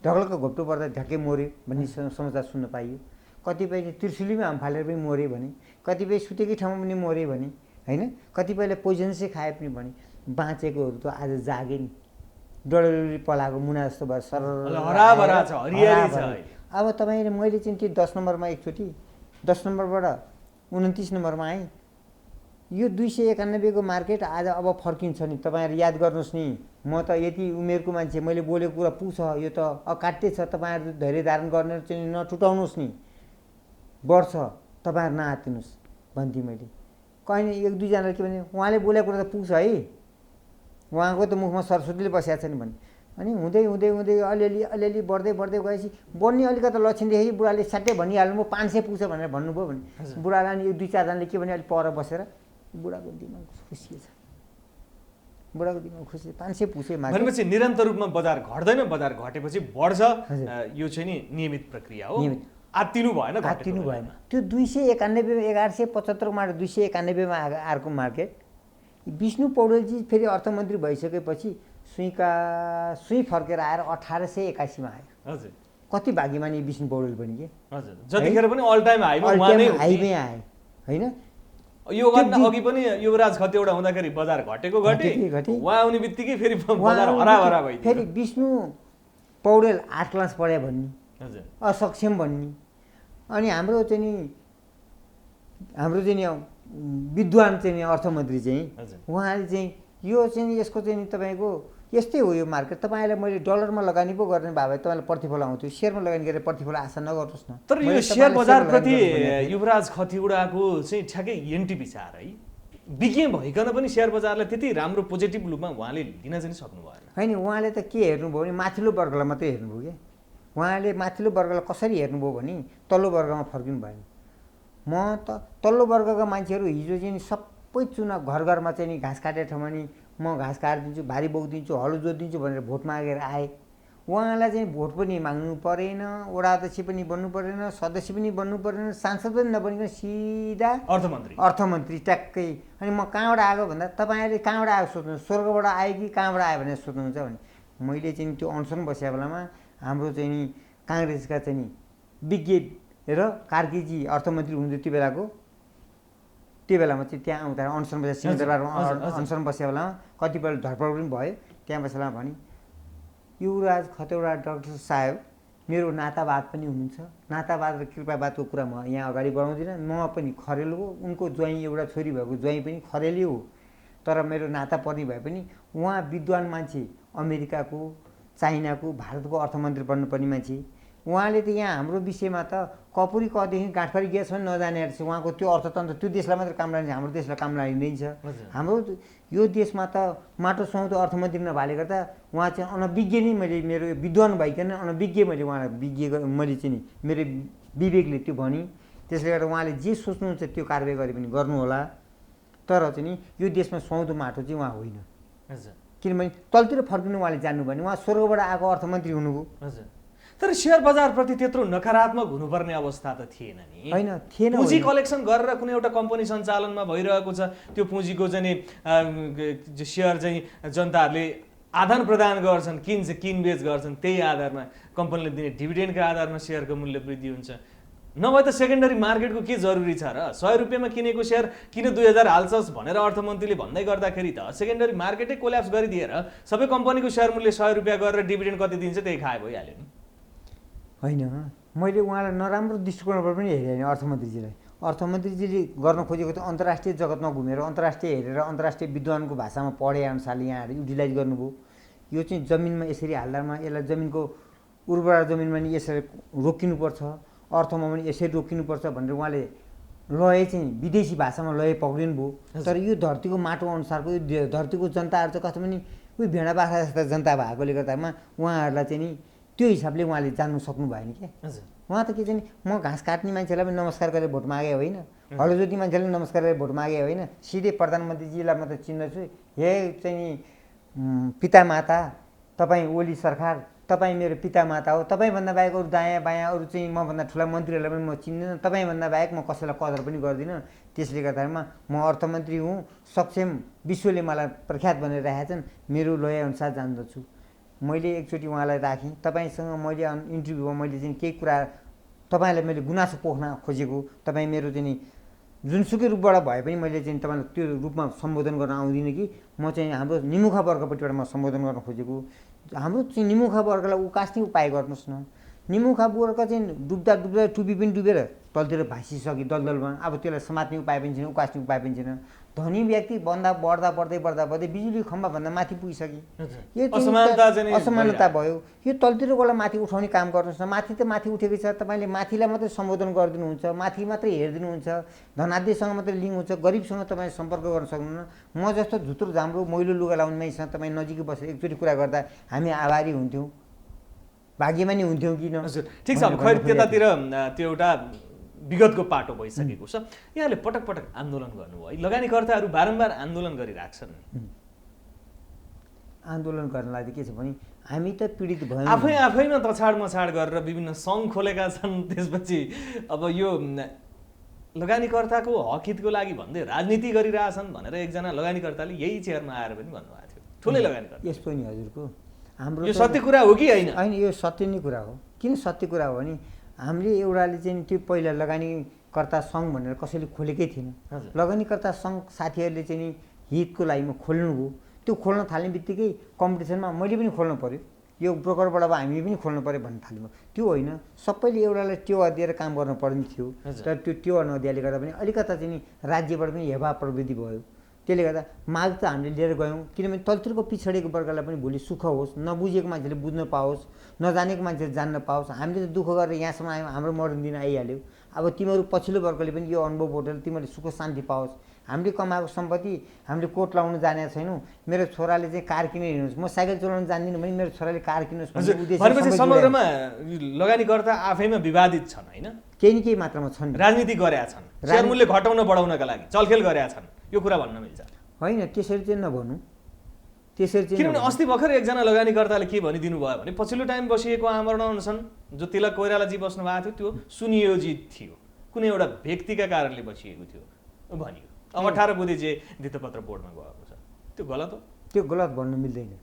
ढगलको घोप्टो पर्दा झ्याक्कै मऱ्यो भन्ने समाचार सुन्न पाइयो। कतिपय त्रिशुलीमा हाम फालेर पनि मऱ्यो भने, कतिपय सुतेकै ठाउँमा पनि मऱ्यो भने, होइन कतिपयले पोइजनसै खाए पनि भने, बाँचेकोहरू त आज जागे नि, डडलुली पलाएको मुना जस्तो भयो सरर हराभरा छ, हरियाली छ। अब तपाईँले मैले चाहिँ त्यो 10 नम्बरमा एकचोटि 10 नम्बरबाट 29 नम्बरमा आएँ। यो 291 को मार्केट आज अब फर्किन्छ नि, तपाईँहरू याद गर्नुहोस् नि, म त यति उमेरको मान्छे, मैले बोलेको कुरा पुग्छ, यो त अकाट्य छ, तपाईँहरू धैर्य धारण गर्ने चाहिँ नटुटाउनुहोस् नि, बढ्छ तपाईँहरू नआत्तिनुहोस् भन्थेँ मैले। कहिले 1-2जनाले के भने उहाँले बोलेको कुरा त पुग्छ है, उहाँको त मुखमा सरस्वतीले बसेको छ नि भने, अनि हुँदै हुँदै हुँदै अलिअलि बढ्दै बढ्दै गएपछि बढ्ने अलिकति लक्षण देखेँ, बुढाले सट्टै भनिहाल्नु म 500 पुग्छ भनेर भन्नुभयो भने, बुढालाई अनि 1-2-4जनाले के भने अलिक पर बसेर बुढाको दिमाग खुसी छ, बुढाको दिमाग खुसी 500 पुग्छ भनेपछि निरन्तर रूपमा बजार घट्दैन, बजार घटेपछि बढ्छ, यो चाहिँ नि नियमित प्रक्रिया हो, आत्तिनु भएन। त्यो 291 1175 मा 291 मा आएको मार्केट विष्णु पौडेलजी फेरि अर्थमन्त्री भइसकेपछि सुई फर्केर आएर 1881 मा आयो। हजुर कति भाग्यमानी विष्णु पौडेल पनि के हजुर जतिखेर पनि अल टाइम हाईमा उहाँ नै हो हाईमै आए होइन यो गर्न अघि पनि युवराज खतिवडा हुँदाखेरि बजार घटेको घटे उहाँ आउने बित्तिकै फेरि बजार हराभरा भइदियो फेरि विष्णु पौडेल 8 क्लास पढ्या भन्ने हजुर असक्षम भन्ने अनि हाम्रो चाहिँ नि विद्वान चाहिँ अर्थमन्त्री चाहिँ उहाँले चाहिँ यो चाहिँ यसको चाहिँ तपाईँको यस्तै हो यो मार्केट तपाईँलाई मैले डलरमा लगानी पो गर्ने भए भए तपाईँलाई प्रतिफल आउँथ्यो सेयरमा लगानी गरेर प्रतिफल आशा नगर्नुहोस् न तर यो सेयर बजारप्रति युवराज खतिवडाको चाहिँ ठ्याक्कै एन्टी विचार है विज्ञ भइकन पनि सेयर बजारलाई त्यति राम्रो पोजिटिभ रूपमा उहाँले लिन चाहिँ सक्नु भएन होइन उहाँले त के हेर्नुभयो भने माथिल्लो वर्गलाई मात्रै हेर्नुभयो कि उहाँले माथिल्लो वर्गलाई कसरी हेर्नुभयो भने तल्लो वर्गमा फर्किनु भएन म त तल्लो वर्गका मान्छेहरू हिजो चाहिँ सबै चुनाव घर घरमा चाहिँ नि घाँस काटेर ठाउँमा नि म घाँस काटिदिन्छु भारी बोकिदिन्छु हलो जोतिदिन्छु भनेर भोट मागेर आए उहाँलाई चाहिँ भोट पनि माग्नु परेन वडा अध्यक्ष पनि बन्नु परेन सदस्य पनि बन्नु परेन सांसद पनि नबनिकन सिधा अर्थमन्त्री ट्याक्कै अनि म कहाँबाट आएको भन्दा तपाईँले कहाँबाट आएको सोध्नु स्वर्गबाट आयो कि कहाँबाट आयो भनेर सोध्नुहुन्छ भने मैले चाहिँ त्यो अनसन बसेको बेलामा हाम्रो चाहिँ नि काङ्ग्रेसका चाहिँ नि विज्ञ र कार्कीजी अर्थमन्त्री हुनुहुन्थ्यो त्यो बेलामा चाहिँ त्यहाँ आउँदा अनसन बसेर सिंहदरबारमा अनसन बसेको बेलामा कतिपय धरपकड पनि भयो त्यहाँ बसेर भने युवराज खतिवडा डाक्टर साहेब मेरो नातावाद पनि हुनुहुन्छ नातावाद र कृपावादको कुरा म यहाँ अगाडि बढाउँदिनँ म पनि खरेल हो उनको ज्वाइँ एउटा छोरी भएको ज्वाइँ पनि खरेली हो तर मेरो नाता पर्ने भए पनि उहाँ विद्वान मान्छे अमेरिकाको चाइनाको भारतको अर्थमन्त्री बन्नुपर्ने मान्छे उहाँले त यहाँ हाम्रो विषयमा त कपुरी कदेखि गाँठफारी ग्यासमा नजाने रहेछ उहाँको त्यो अर्थतन्त्र त्यो देशलाई मात्र काम लाग्ने हाम्रो देशलाई काम लाग्दैन हाम्रो यो देशमा त माटो सुहाउँदो अर्थमन्त्री नभएले गर्दा उहाँ चाहिँ अनविज्ञ नै मैले मेरो विद्वान भइकन अनविज्ञ मैले उहाँलाई मैले चाहिँ नि मेरो विवेकले त्यो भने त्यसले गर्दा उहाँले जे सोच्नुहुन्छ त्यो कारवाही गरे पनि गर्नुहोला तर चाहिँ नि यो देशमा सुहाउँदो माटो चाहिँ उहाँ होइन किनभने तलतिर फर्किनु उहाँले जान्नु भने उहाँ स्वर्गबाट आएको अर्थमन्त्री हुनुभयो तर सेयर बजारप्रति त्यत्रो नकारात्मक हुनुपर्ने अवस्था त थिएन नि होइन थिएन पुँजी कलेक्सन गरेर कुनै एउटा कम्पनी सञ्चालनमा भइरहेको छ त्यो पुँजीको चाहिँ सेयर चाहिँ जनताहरूले आदान प्रदान गर्छन् किनबेच गर्छन् त्यही आधारमा कम्पनीले दिने डिभिडेन्डका आधारमा सेयरको मूल्य वृद्धि हुन्छ नभए त सेकेन्डरी मार्केटको के जरुरी छ र 100 रुपियाँमा किनेको सेयर किन 2000 हाल्छस् भनेर अर्थमन्त्रीले भन्दै गर्दाखेरि त सेकेन्डरी मार्केटै कोल्याप्स गरिदिएर सबै कम्पनीको सेयर मूल्य 100 रुपियाँ गरेर डिभिडेन्ड कति दिन्छ त्यही खाए भइहाल्यो नि होइन मैले उहाँलाई नराम्रो दृष्टिकोणबाट पनि हेरेँ अर्थमन्त्रीजीलाई अर्थमन्त्रीजीले गर्न खोजेको त अन्तर्राष्ट्रिय जगतमा घुमेर अन्तर्राष्ट्रिय हेरेर अन्तर्राष्ट्रिय विद्वानको भाषामा पढे अनुसारले यहाँ युटिलाइज गर्नुभयो यो चाहिँ जमिनमा यसरी हाल्दामा यसलाई जमिनको उर्वरा जमिनमा नि यसरी रोकिनुपर्छ अर्थमा पनि यसरी रोकिनुपर्छ भनेर उहाँले लय चाहिँ विदेशी भाषामा लय पक्रिनु भयो तर यो धरतीको माटो अनुसारको यो धरतीको जनताहरू चाहिँ कस्तो पनि उयो भेडा बाख्रा जस्ता जनता भएकोले गर्दामा उहाँहरूलाई चाहिँ नि त्यो हिसाबले उहाँले जान्नु सक्नु भएन क्या उहाँ त के चाहिँ म घाँस काट्ने मान्छेलाई पनि नमस्कार गरेर भोट मागे होइन हलो जोती मान्छेलाई नमस्कार गरेर भोट मागे होइन सिधै प्रधानमन्त्रीजीलाई म त चिन्दछु हे चाहिँ पितामाता तपाईँ ओली सरकार तपाईँ मेरो पितामाता हो तपाईँभन्दा बाहेक अरू दायाँ बायाँ अरू चाहिँ मभन्दा ठुला मन्त्रीहरूलाई पनि म चिन्दिनँ तपाईँभन्दा बाहेक म कसैलाई कदर पनि गर्दिनँ त्यसले गर्दामा म अर्थमन्त्री हुँ सक्षम विश्वले मलाई प्रख्यात भनेर राखेका छन् मेरो लयअनुसार जान्दछु मैले एकचोटि उहाँलाई राखेँ तपाईँसँग मैले इन्टरभ्यूमा मैले चाहिँ केही कुरा तपाईँलाई मैले गुनासो पोख्न खोजेको तपाईँ मेरो चाहिँ जुनसुकै रूपबाट भए पनि मैले चाहिँ तपाईँलाई त्यो रूपमा सम्बोधन गर्न आउँदिनँ कि म चाहिँ हाम्रो निमुखा वर्गपट्टिबाट म सम्बोधन गर्न खोजेको हाम्रो चाहिँ निमुखा वर्गलाई उकास्ने उपाय गर्नुहोस् न निमुखा वर्ग चाहिँ डुब्दा डुब्दा टुपी पनि डुबेर तलतिर भाँसिसक्यो दलदलमा अब त्यसलाई समात्ने उपाय पनि छैन उकास्ने उपाय पनि छैन धनी व्यक्ति बढ्दै बिजुली खम्बाभन्दा माथि पुगिसके यो असमानता भयो यो तलतिरकोलाई माथि उठाउने काम गर्नुहोस् न माथि त माथि उठेकै छ तपाईँले माथिलाई मात्रै सम्बोधन गरिदिनुहुन्छ माथि मात्रै हेरिदिनुहुन्छ धनाध्यसँग मात्रै लिङ्क हुन्छ गरिबसँग तपाईँ सम्पर्क गर्न सक्नुहुन्न म जस्तो झुत्रो झाम्रो मैलो लुगा लाउने मान्छेसँग तपाईँ नजिकै बसेर एकचोटि कुरा गर्दा हामी आभारी हुन्थ्यौँ भाग्यमानी हुन्थ्यौँ किन ठिक छ अब खैर त्यतातिर त्यो एउटा विगतको पाटो भइसकेको छ यहाँले पटक पटक आन्दोलन गर्नुभयो है लगानीकर्ताहरू बारम्बार आन्दोलन गरिराख्छन् आन्दोलन गर्नलाई चाहिँ के छ भने हामी त पीडित भयौँ आफैमा तछाड मछाड गरेर विभिन्न सङ्घ खोलेका छन् त्यसपछि अब यो लगानीकर्ताको हक हितको लागि भन्दै राजनीति गरिरहेछन् भनेर एकजना लगानीकर्ताले यही चेयरमा आएर पनि भन्नुभएको थियो ठुलै लगानीकर्ता यस्तो नि हजुरको हाम्रो यो सत्य कुरा हो कि होइन होइन यो सत्य नै कुरा हो किन सत्य कुरा हो भने हामीले एउटाले चाहिँ त्यो पहिला लगानीकर्ता सङ्घ भनेर कसैले खोलेकै थिएन। लगानीकर्ता सङ्घ साथीहरूले चाहिँ नि हितको लागि खोल्नुभयो। त्यो खोल्न थाल्ने बित्तिकै कम्पिटिसनमा मैले पनि खोल्नु पऱ्यो, यो ब्रोकरबाट अब हामी पनि खोल्नु पऱ्यो भन्ने थाल्नुभयो। त्यो होइन, सबैले एउटालाई टेवा दिएर काम गर्नुपर्ने थियो। तर त्यो टेवा नदिएले गर्दा पनि अलिकता चाहिँ नि राज्यबाट पनि हेवा प्रवृत्ति भयो। त्यसले गर्दा माग त हामीले लिएर गयौँ, किनभने तलतिरको पिछडेको वर्गलाई पनि भोलि सुख होस्, नबुझेको मान्छेले बुझ्न पाओस्, नजानेको मान्छेले जान्न पाओस्। हामीले त दुःख गरेर यहाँसम्म आयौँ, हाम्रो मर्ने दिन आइहाल्यो। अब तिमीहरू पछिल्लो वर्गले पनि यो अनुभव बोटेर तिमीहरूले सुख शान्ति पाओस्। हामीले कमाएको सम्पत्ति हामीले कोट लाउन जानेको छैनौँ। मेरो छोराले चाहिँ कार किनेर हिँड्नुहोस्, म साइकल चलाउन जान्दिनँ भने मेरो छोराले कार किनोस् भन्ने उद्देश्य। भनेपछि समग्रमा लगानीकर्ता आफैमा विवादित छन् होइन, केही न केही मात्रामा छन्, राजनीति गरेका छन्, शेयर मूल्य घटाउन बढाउनका लागि चलखेल गरेका छन्, यो कुरा भन्न मिल्छ होइन? त्यसरी चाहिँ नभनौँ, त्यसरी चाहिँ किनभने अस्ति भर्खर एकजना लगानीकर्ताले के भनिदिनु भयो भने पछिल्लो टाइम बसिएको आमरण अनसन जो तिलक कोइरालाजी बस्नु भएको थियो त्यो सुनियोजित थियो, कुनै एउटा व्यक्तिका कारणले बसिएको थियो भनियो। अब 18 बुधे जे धितोपत्र बोर्डमा गएको छ, त्यो गलत हो? त्यो गलत भन्नु मिल्दैन।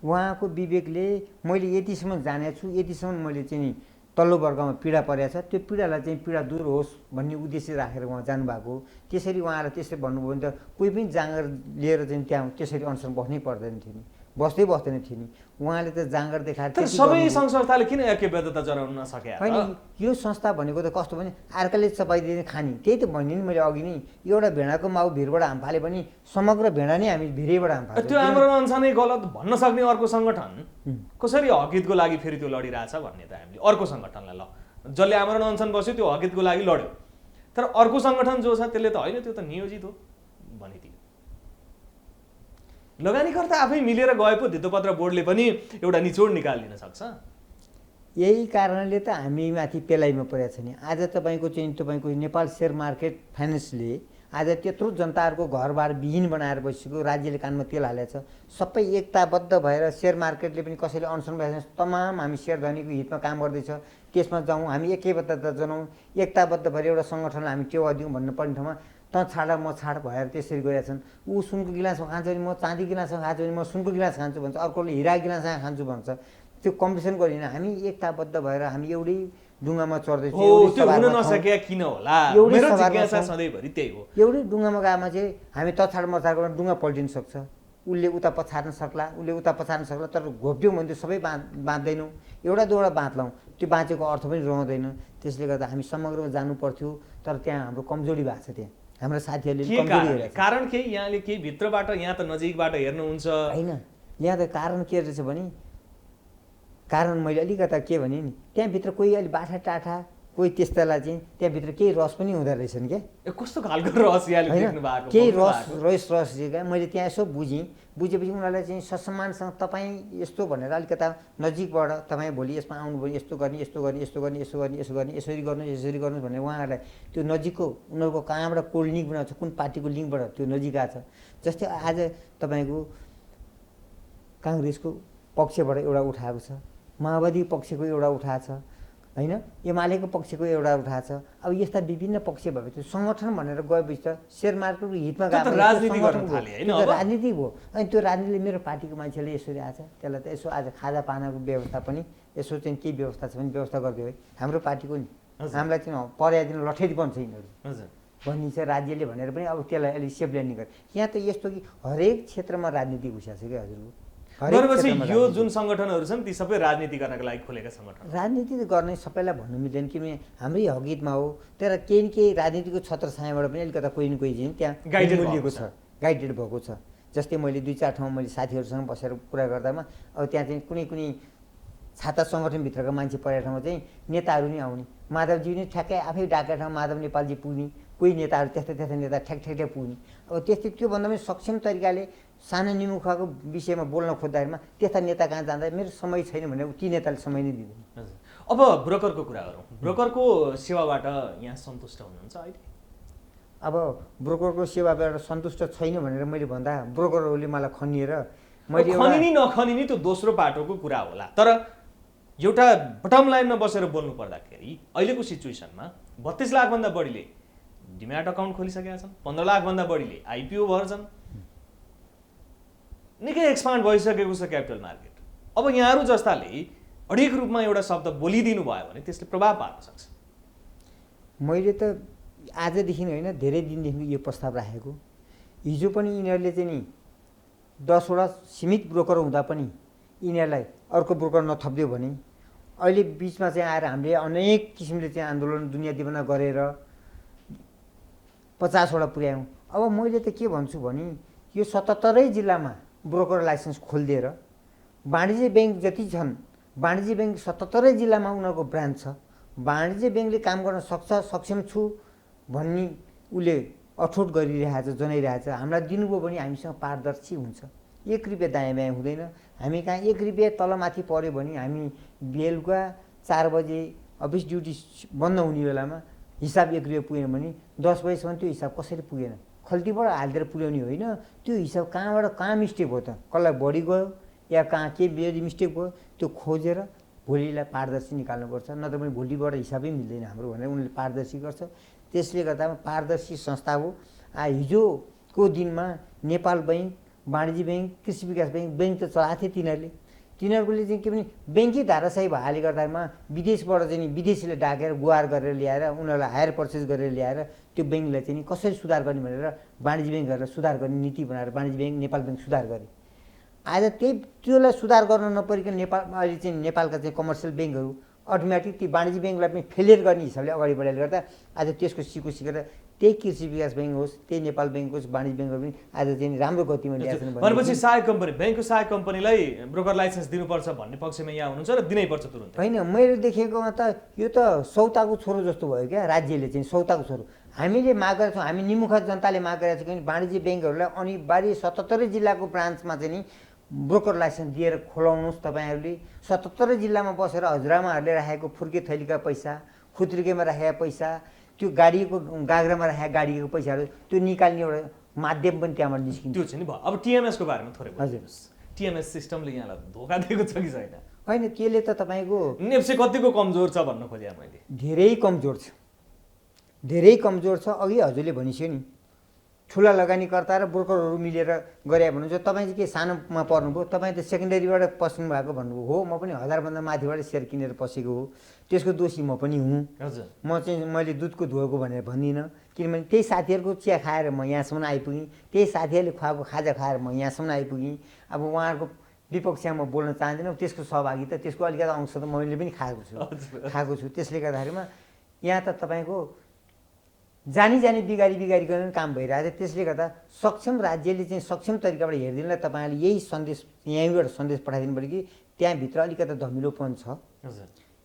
उहाँको विवेकले मैले यतिसम्म जानेको छु, यतिसम्म मैले चाहिँ नि तल्लो वर्गमा पीडा परेको छ, त्यो पीडालाई चाहिँ पीडा दूर होस् भन्ने उद्देश्य राखेर उहाँ जानुभएको। त्यसरी उहाँलाई त्यसरी भन्नुभयो भने त कोही पनि जाँगर लिएर चाहिँ त्यहाँ त्यसरी अनसन बस्नै पर्दैन थियो नि, बस्दैन थियो नि। उहाँले त जाँगर देखाएर तर सबै सङ्घ संस्थाले किन ऐक्यबद्धता जनाउन नसके? होइन, यो संस्था भनेको त कस्तो भने अर्काले चपाइदिने खाने, त्यही त भने नि मैले अघि नै। एउटा भेडाको माउ भिरबाट हाम फाले पनि समग्र भेडा नै हामी भिरैबाट हाम फाल्छौँ। त्यो आमरण अनसनै गलत भन्न सक्ने अर्को सङ्गठन कसरी हकितको लागि फेरि त्यो लडिरहेछ भन्ने त हामीले अर्को सङ्गठनलाई ल जसले आमरण अनसन बस्यो त्यो हकितको लागि लड्यो, तर अर्को सङ्गठन जो छ त्यसले त होइन त्यो त नियोजित हो भनिदियो। लगानीकर्ता आफै मिलेर गए पो धितोपत्र बोर्डले पनि एउटा निचोड निकालिदिन सक्छ। यही कारणले त हामी माथि पेलाइमा परेको छ नि। आज तपाईँको नेपाल सेयर मार्केट फाइनेन्सले आज त्यत्रो जनताहरूको घरबार विहीन बनाएर बसेको, राज्यले कानमा तेल हालेको छ। सबै एकताबद्ध भएर सेयर मार्केटले पनि कसैले अनसन भएछ, तमाम हामी सेयर धनीको हितमा काम गर्दैछ, त्यसमा जाउँ, हामी एकैबद्धता जनाउँ, एकताबद्ध भएर एउटा सङ्गठनलाई हामी टेवा दिउँ भन्नुपर्ने ठाउँमा त छाड म छाड भएर त्यसरी गएका छन्। ऊ सुनको गिलासमा खान्छ भने म चाँदी गिलासमा खान्छु भने म सुनको गिलास खान्छु भन्छ, अर्कोले हिरा गिलासमा खान्छु भन्छ। त्यो कम्पिटिसन गरिन, हामी एकताबद्ध भएर हामी एउटै डुङ्गामा चढ्दैछौँ। त्यो हुन नसके किन होला? मेरो जिज्ञासा सधैँभरि त्यही हो। एउटै डुङ्गामा गएमा चाहिँ हामी तछाड मछाड गरेर डुङ्गा पल्टिन सक्छ, उसले उता पछार्न सक्ला, उसले उता पछार्न सक्ला, तर घोप्ट्यौँ भने त्यो सबै बाँच्दैनौँ। एउटा दुईवटा बाँच्लौँ, त्यो बाँचेको अर्थ पनि रहँदैन। त्यसले गर्दा हामी समग्रमा जानु पर्थ्यो, तर त्यहाँ हाम्रो कमजोरी भएको छ। त्यहाँ हाम्रो साथीहरूले कारण के यहाँले केही भित्रबाट यहाँ त नजिकबाट हेर्नुहुन्छ होइन? यहाँ त कारण के रहेछ भने, कारण मैले अलिकता के भने नि, त्यहाँभित्र कोही अलि बाठा टाठा कोही त्यस्तालाई चाहिँ त्यहाँभित्र केही रस पनि हुँदो रहेछन् क्या। कस्तो खालको रस यहाँले देख्नु भएको? केही रस क्या। मैले त्यहाँ यसो बुझेपछि उनीहरूलाई चाहिँ ससम्मानसँग तपाईँ यस्तो भनेर अलिकता नजिकबाट तपाईँ भोलि यसमा आउनुभयो, यस्तो गर्ने यसो गर्नुहोस् भनेर उहाँहरूलाई त्यो नजिकको उनीहरूको कहाँबाट कोड लिङ्क बनाएको छ, कुन पार्टीको लिङ्कबाट त्यो नजिक आएको छ। जस्तै आज तपाईँको काङ्ग्रेसको पक्षबाट एउटा उठाएको छ, माओवादी पक्षको एउटा उठाएको छ होइन, एमालेको पक्षको एउटा उठाएको छ। अब यस्ता विभिन्न पक्ष भएपछि सङ्गठन भनेर गएपछि त सेयर मार्केटको हितमा राजनीति भयो। अनि त्यो राजनीतिले मेरो पार्टीको मान्छेले यसरी आछ, त्यसलाई त यसो आज खाजा पानाको व्यवस्था पनि यसो चाहिँ केही व्यवस्था छ भने व्यवस्था गरिदियो है हाम्रो पार्टीको नि, हामीलाई चाहिँ पर्यादिन लठेरी बन्छ यिनीहरू भन्ने छ राज्यले भनेर पनि अब त्यसलाई अलिक सेफ ल्यान्डिङ गर्छ। यहाँ त यस्तो कि हरेक क्षेत्रमा राजनीति घुसिएको छ क्या हजुरको। भनेपछि यो जुन सङ्गठनहरू छन् ती सबै राजनीति गर्नका लागि खोलेका सङ्गठन? राजनीति गर्ने सबैलाई भन्नु मिल्दैन, किनभने हाम्रै हकितमा हो, तर केही न केही राजनीतिको छत्र छायाबाट पनि अलिकता कोही न कोही चाहिँ त्यहाँ गाइडेड भएको छ। जस्तै मैले 2-4 ठाउँमा मैले साथीहरूसँग बसेर कुरा गर्दामा अब त्यहाँ चाहिँ कुनै छाता सङ्गठनभित्रका मान्छे परेको ठाउँमा चाहिँ नेताहरू नै आउने, माधवजी नै ठ्याक्कै आफै डाकेको ठाउँमा माधव नेपालजी पुग्ने, कोही नेताहरू त्यस्ता नेता ठ्याक्ठ्याक्कै पुग्ने। अब त्यस्तै त्योभन्दा पनि सक्षम तरिकाले सानो निमुखाको विषयमा बोल्न खोज्दाखेरिमा त्यस्ता नेता कहाँ जाँदा मेरो समय छैन भने ती नेताले समय नै दिँदैन। अब ब्रोकरको कुरा गरौँ, ब्रोकरको सेवाबाट यहाँ सन्तुष्ट हुनुहुन्छ अहिले? अब ब्रोकरको सेवाबाट सन्तुष्ट छैन भनेर मैले भन्दा ब्रोकरहरूले मलाई खनिएर मैले खनिनी नखनिनी त्यो दोस्रो पाटोको कुरा होला, तर एउटा बटम लाइनमा बसेर बोल्नु पर्दाखेरि अहिलेको सिचुएसनमा 32 लाखभन्दा बढीले डिम्याट अकाउन्ट खोलिसकेका छन्, 15 लाखभन्दा बढीले आइपिओ भर्छन्, निकै एक्सपान्ड भइसकेको छ क्यापिटल मार्केट। अब यहाँहरू जस्ताले अडिग रूपमा एउटा शब्द बोलिदिनु भयो भने त्यसले प्रभाव पार्न सक्छ। मैले त आजदेखि होइन धेरै दिनदेखि यो प्रस्ताव राखेको। हिजो पनि यिनीहरूले चाहिँ नि 10वटा सीमित ब्रोकर हुँदा पनि यिनीहरूलाई अर्को ब्रोकर नथप्दियो भने अहिले बिचमा चाहिँ आएर हामीले अनेक किसिमले चाहिँ आन्दोलन दुनियाँ दिवाना गरेर 50वटा पुर्यायौँ। अब मैले त के भन्छु भने यो 77 जिल्लामा ब्रोकर लाइसेन्स खोलिदिएर वाणिज्य ब्याङ्क जति छन्, वाणिज्य ब्याङ्क 77 जिल्लामा उनीहरूको ब्रान्च छ, वाणिज्य ब्याङ्कले काम गर्न सक्छ, सक्षम छु भन्ने उसले अठोट गरिरहेछ, जनाइरहेछ। हामीलाई दिनुभयो भने हामीसँग पारदर्शी हुन्छ, 1 रुपियाँ दायाँ बायाँ हुँदैन। हामी कहाँ 1 रुपियाँ तलमाथि पऱ्यो भने हामी बेलुका 4 बजे अफिस ड्युटी बन्द हुने बेलामा हिसाब 1 रुपियाँ पुगेन भने 10 बजीसम्म त्यो हिसाब कसरी पुगेन, खल्तीबाट हालिदिएर पुर्याउने होइन। त्यो हिसाब कहाँ मिस्टेक भयो त, कसलाई बढी गयो या कहाँ के बेरी मिस्टेक भयो, त्यो खोजेर भोलिलाई पारदर्शी निकाल्नुपर्छ। नत्र भने भोलिबाट हिसाबै मिल्दैन हाम्रो भनेर उनीहरूले पारदर्शी गर्छ। त्यसले गर्दा पारदर्शी संस्था हो। हिजोको दिनमा नेपाल बैङ्क, वाणिज्य ब्याङ्क, कृषि विकास ब्याङ्क त चलाएको थियो तिनीहरूले चाहिँ के भने ब्याङ्कै धाराशाही भएकाले गर्दामा विदेशबाट चाहिँ विदेशीले डाकेर गुहार गरेर ल्याएर उनीहरूलाई हायर पर्चेस गरेर ल्याएर त्यो ब्याङ्कलाई चाहिँ कसरी सुधार गर्ने भनेर वाणिज्य ब्याङ्क गरेर सुधार गर्ने नीति बनाएर वाणिज्य ब्याङ्क, नेपाल ब्याङ्क सुधार गरे। आज त्योलाई सुधार गर्न नपरिकन अहिले चाहिँ नेपालका चाहिँ कमर्सियल ब्याङ्कहरू अटोमेटिक ती वाणिज्य ब्याङ्कलाई पनि फेलियर गर्ने हिसाबले अगाडि बढाइले गर्दा आज त्यसको सिकेर त्यही कृषि विकास ब्याङ्क होस्, त्यही नेपाल ब्याङ्क होस्, वाणिज्य ब्याङ्कहरू पनि आज चाहिँ राम्रो गतिमा ल्याएछन्। भनेपछि सहायक कम्पनी, ब्याङ्कको सहायक कम्पनीलाई ब्रोकर लाइसेन्स दिनुपर्छ भन्ने पक्षमा यहाँ हुनुहुन्छ र दिनैपर्छ तुरुन्तै? होइन, मैले देखेकोमा त यो त सौताको छोरो जस्तो भयो क्या। राज्यले चाहिँ सौताको छोरो, हामीले माग गरेका छौँ, हामी निमुखा जनताले माग गरेका छौँ कि वाणिज्य ब्याङ्कहरूलाई अनिवार्य 77 जिल्लाको ब्रान्चमा चाहिँ नि ब्रोकर लाइसेन्स दिएर खोलाउनुहोस्। तपाईँहरूले 77 जिल्लामा बसेर हजुरआमाहरूले राखेको फुर्के थैलीका पैसा, खुत्रिकेमा राखेका पैसा, त्यो गाडीको गाग्रामा राखेका गाडीको पैसाहरू त्यो निकाल्ने एउटा माध्यम पनि त्यहाँबाट निस्किन्छ। त्यो चाहिँ नि भयो। अब टिएमएसको बारेमा थोरै हजुर, टिएमएस सिस्टमले यहाँलाई धोका दिएको छ कि छैन? होइन, त्यसले त तपाईँको नेप्से कतिको कमजोर छ भन्न खोजेँ मैले। धेरै कमजोर छ, धेरै कमजोर छ। अघि हजुरले भनिसक्यो नि, ठुला लगानीकर्ता र ब्रोकरहरू मिलेर गरे भन्नुहुन्छ। तपाईँ चाहिँ के सानोमा पर्नुभयो, तपाईँ त सेकेन्डरीबाट पस्नु भएको भन्नुभयो। हो, म पनि 1000भन्दा माथिबाट सेयर किनेर पसेको हो, त्यसको दोषी म पनि हुँ। हजुर, मैले दुधको धोएको भनेर भन्दिनँ, किनभने त्यही साथीहरूको चिया खाएर म यहाँसम्म आइपुगेँ, त्यही साथीहरूले खुवाएको खाजा खाएर म यहाँसम्म आइपुगेँ। अब उहाँहरूको विपक्षमा म बोल्न चाहदिनँ, त्यसको सहभागिता, त्यसको अलिकति अंश त मैले पनि खाएको छु। त्यसले गर्दाखेरिमा यहाँ त तपाईँको जानी बिगारी गर्ने काम भइरहेको छ। त्यसले गर्दा सक्षम राज्यले चाहिँ सक्षम तरिकाबाट हेरिदिनलाई तपाईँहरूले यही सन्देश, यहीँबाट सन्देश पठाइदिनु पऱ्यो कि त्यहाँभित्र अलिकति धमिलोपन छ।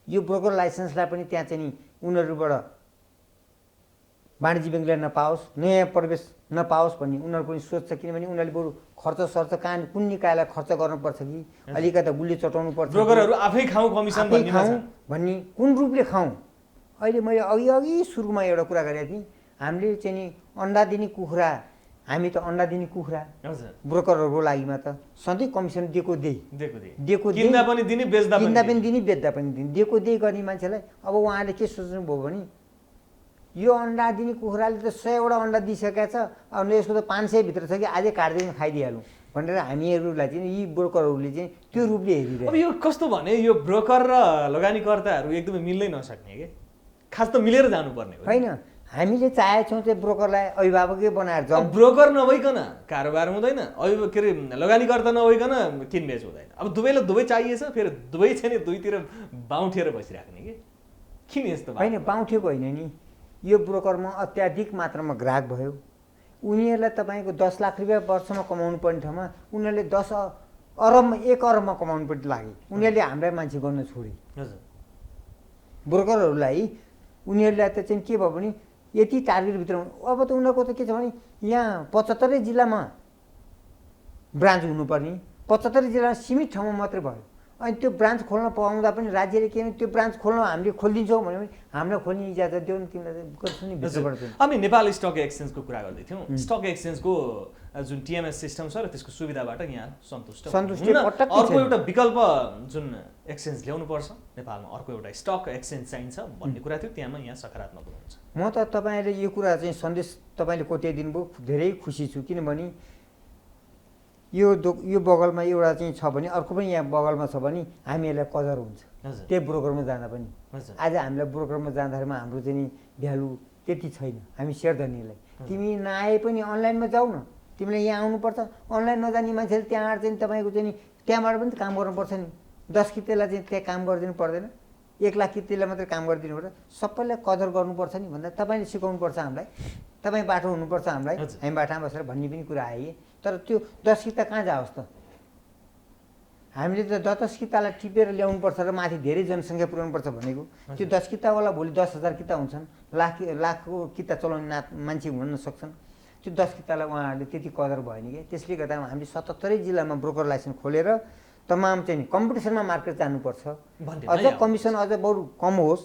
यो ब्रोकर लाइसेन्सलाई पनि त्यहाँ चाहिँ नि उनीहरूबाट वाणिज्य ब्याङ्कले नपाओस्, नयाँ प्रवेश नपाओस् भन्ने उनीहरू पनि सोच्छ। किनभने उनीहरूले बरु खर्च सर्च कहाँ कुन निकायलाई खर्च गर्नुपर्छ कि अलिकति गुली चटाउनु पर्छ, ब्रोकरहरू आफै खाउँ कमिसन भन्ने कुन रूपले खाउँ। अहिले मैले अघि सुरुमा एउटा कुरा गरेको थिएँ, हामीले चाहिँ नि अन्डा दिने कुखुरा, हामी त अन्डा दिने कुखुरा ब्रोकरहरूको लागिमा त सधैँ कमिसन किन्दा पनि दिने बेच्दा पनि दिने दिने गर्ने मान्छेलाई। अब उहाँले के सोच्नुभयो भने यो अन्डा दिने कुखुराले त 100वटा अन्डा दिइसकेको छ, अब यसको त 500 भित्र छ कि आजै काट्दै खाइदिइहालौँ भनेर हामीहरूलाई चाहिँ यी ब्रोकरहरूले चाहिँ त्यो रूपले हेरिरहेको। अब यो कस्तो भने यो ब्रोकर र लगानीकर्ताहरू एकदमै मिल्नै नसक्ने के, खास त मिलेर जानुपर्ने होइन। हामीले चाहेछौँ चाहिँ ब्रोकरलाई अभिभावकै बनाएर जाउँ। ब्रोकर नभइकन कारोबार हुँदैन, के अरे लगानीकर्ता नभइकन किनबेच हुँदैन। अब दुवैलाई दुवै चाहिएछ, फेरि दुवै छैन दुईतिर बाउठेर बसिराख्ने कि किन यस्तो? होइन, बाउठेको होइन नि, यो ब्रोकरमा अत्याधिक मात्रामा ग्राहक भयो। उनीहरूलाई तपाईँको 10 लाख रुपियाँ वर्षमा कमाउनु पर्ने ठाउँमा उनीहरूले 10 अरबमा 1 अरबमा कमाउनु पर्ने लाग्यो। उनीहरूले हामीलाई मान्छे गर्न छोडे। ब्रोकरहरूलाई उनीहरूलाई त चाहिँ के भयो भने यति टार्गेटभित्र, अब त उनीहरूको त के छ भने यहाँ 75 जिल्लामा ब्रान्च हुनुपर्ने, 75 जिल्लामा सीमित ठाउँमा मात्रै भयो। अनि त्यो ब्रान्च खोल्न पाउँदा पनि राज्यले के भने त्यो ब्रान्च खोल्न हामीले खोलिदिन्छौँ भन्यो भने हामीलाई खोल्ने इजाजत दियो नि, तिमीलाई गर्छु नि भित्रबाट। हामी नेपाल स्टक एक्सचेन्जको कुरा गर्दै थियौँ। स्टक एक्सचेन्जको जुन टिएमएस सिस्टम छ र त्यसको सुविधाबाट यहाँ सन्तुष्ट अर्को एउटा विकल्प जुन एक्सचेन्ज ल्याउनुपर्छ नेपालमा, अर्को एउटा स्टक एक्सचेन्ज चाहिन्छ भन्ने कुरा थियो, त्यहाँमा यहाँ सकारात्मक हुनुहुन्छ। म त तपाईँले यो कुरा चाहिँ सन्देश तपाईँले कोट्याइदिनु भयो, धेरै खुसी छु। किनभने यो बगलमा एउटा चाहिँ छ भने अर्को पनि यहाँ बगलमा छ भने हामीहरूलाई कदर हुन्छ। हजुर त्यही ब्रोकरमा जाँदा पनि। हजुर आज हामीलाई ब्रोकरमा जाँदाखेरिमा हाम्रो चाहिँ नि भ्यालु त्यति छैन हामी सेयर धनीलाई। तिमी नआए पनि अनलाइनमा जाऊ न, तिमीले यहाँ आउनुपर्छ। अनलाइन नजाने मान्छेले त्यहाँ आएर चाहिँ तपाईँको चाहिँ नि त्यहाँबाट पनि त काम गर्नुपर्छ नि। 10 कितेलाई चाहिँ त्यहाँ काम गरिदिनु पर्दैन, 1 लाख कितेलाई मात्रै काम गरिदिनु पर्छ। सबैलाई कदर गर्नुपर्छ नि भन्दा तपाईँले सिकाउनुपर्छ हामीलाई, तपाईँ बाटो हुनुपर्छ हामीलाई, हामी बाटामा बसेर भन्ने पनि कुरा आए। तर त्यो 10 किता कहाँ जाओस् त? हामीले त 10 कितालाई टिपेर ल्याउनुपर्छ र माथि धेरै जनसङ्ख्या पुर्याउनुपर्छ भनेको। त्यो 10 कितावाला भोलि 10,000 किता हुन्छन्, लाखको किता चलाउने मान्छे हुन नसक्छन्। त्यो 10 कितालाई उहाँहरूले त्यति कदर भएन कि। त्यसले गर्दा हामीले 77 जिल्लामा ब्रोकर लाइसेन्स खोलेर तमाम चाहिँ नि कम्पिटिसनमा मार्केट जानुपर्छ। अझ कमिसन अझ बरु कम होस्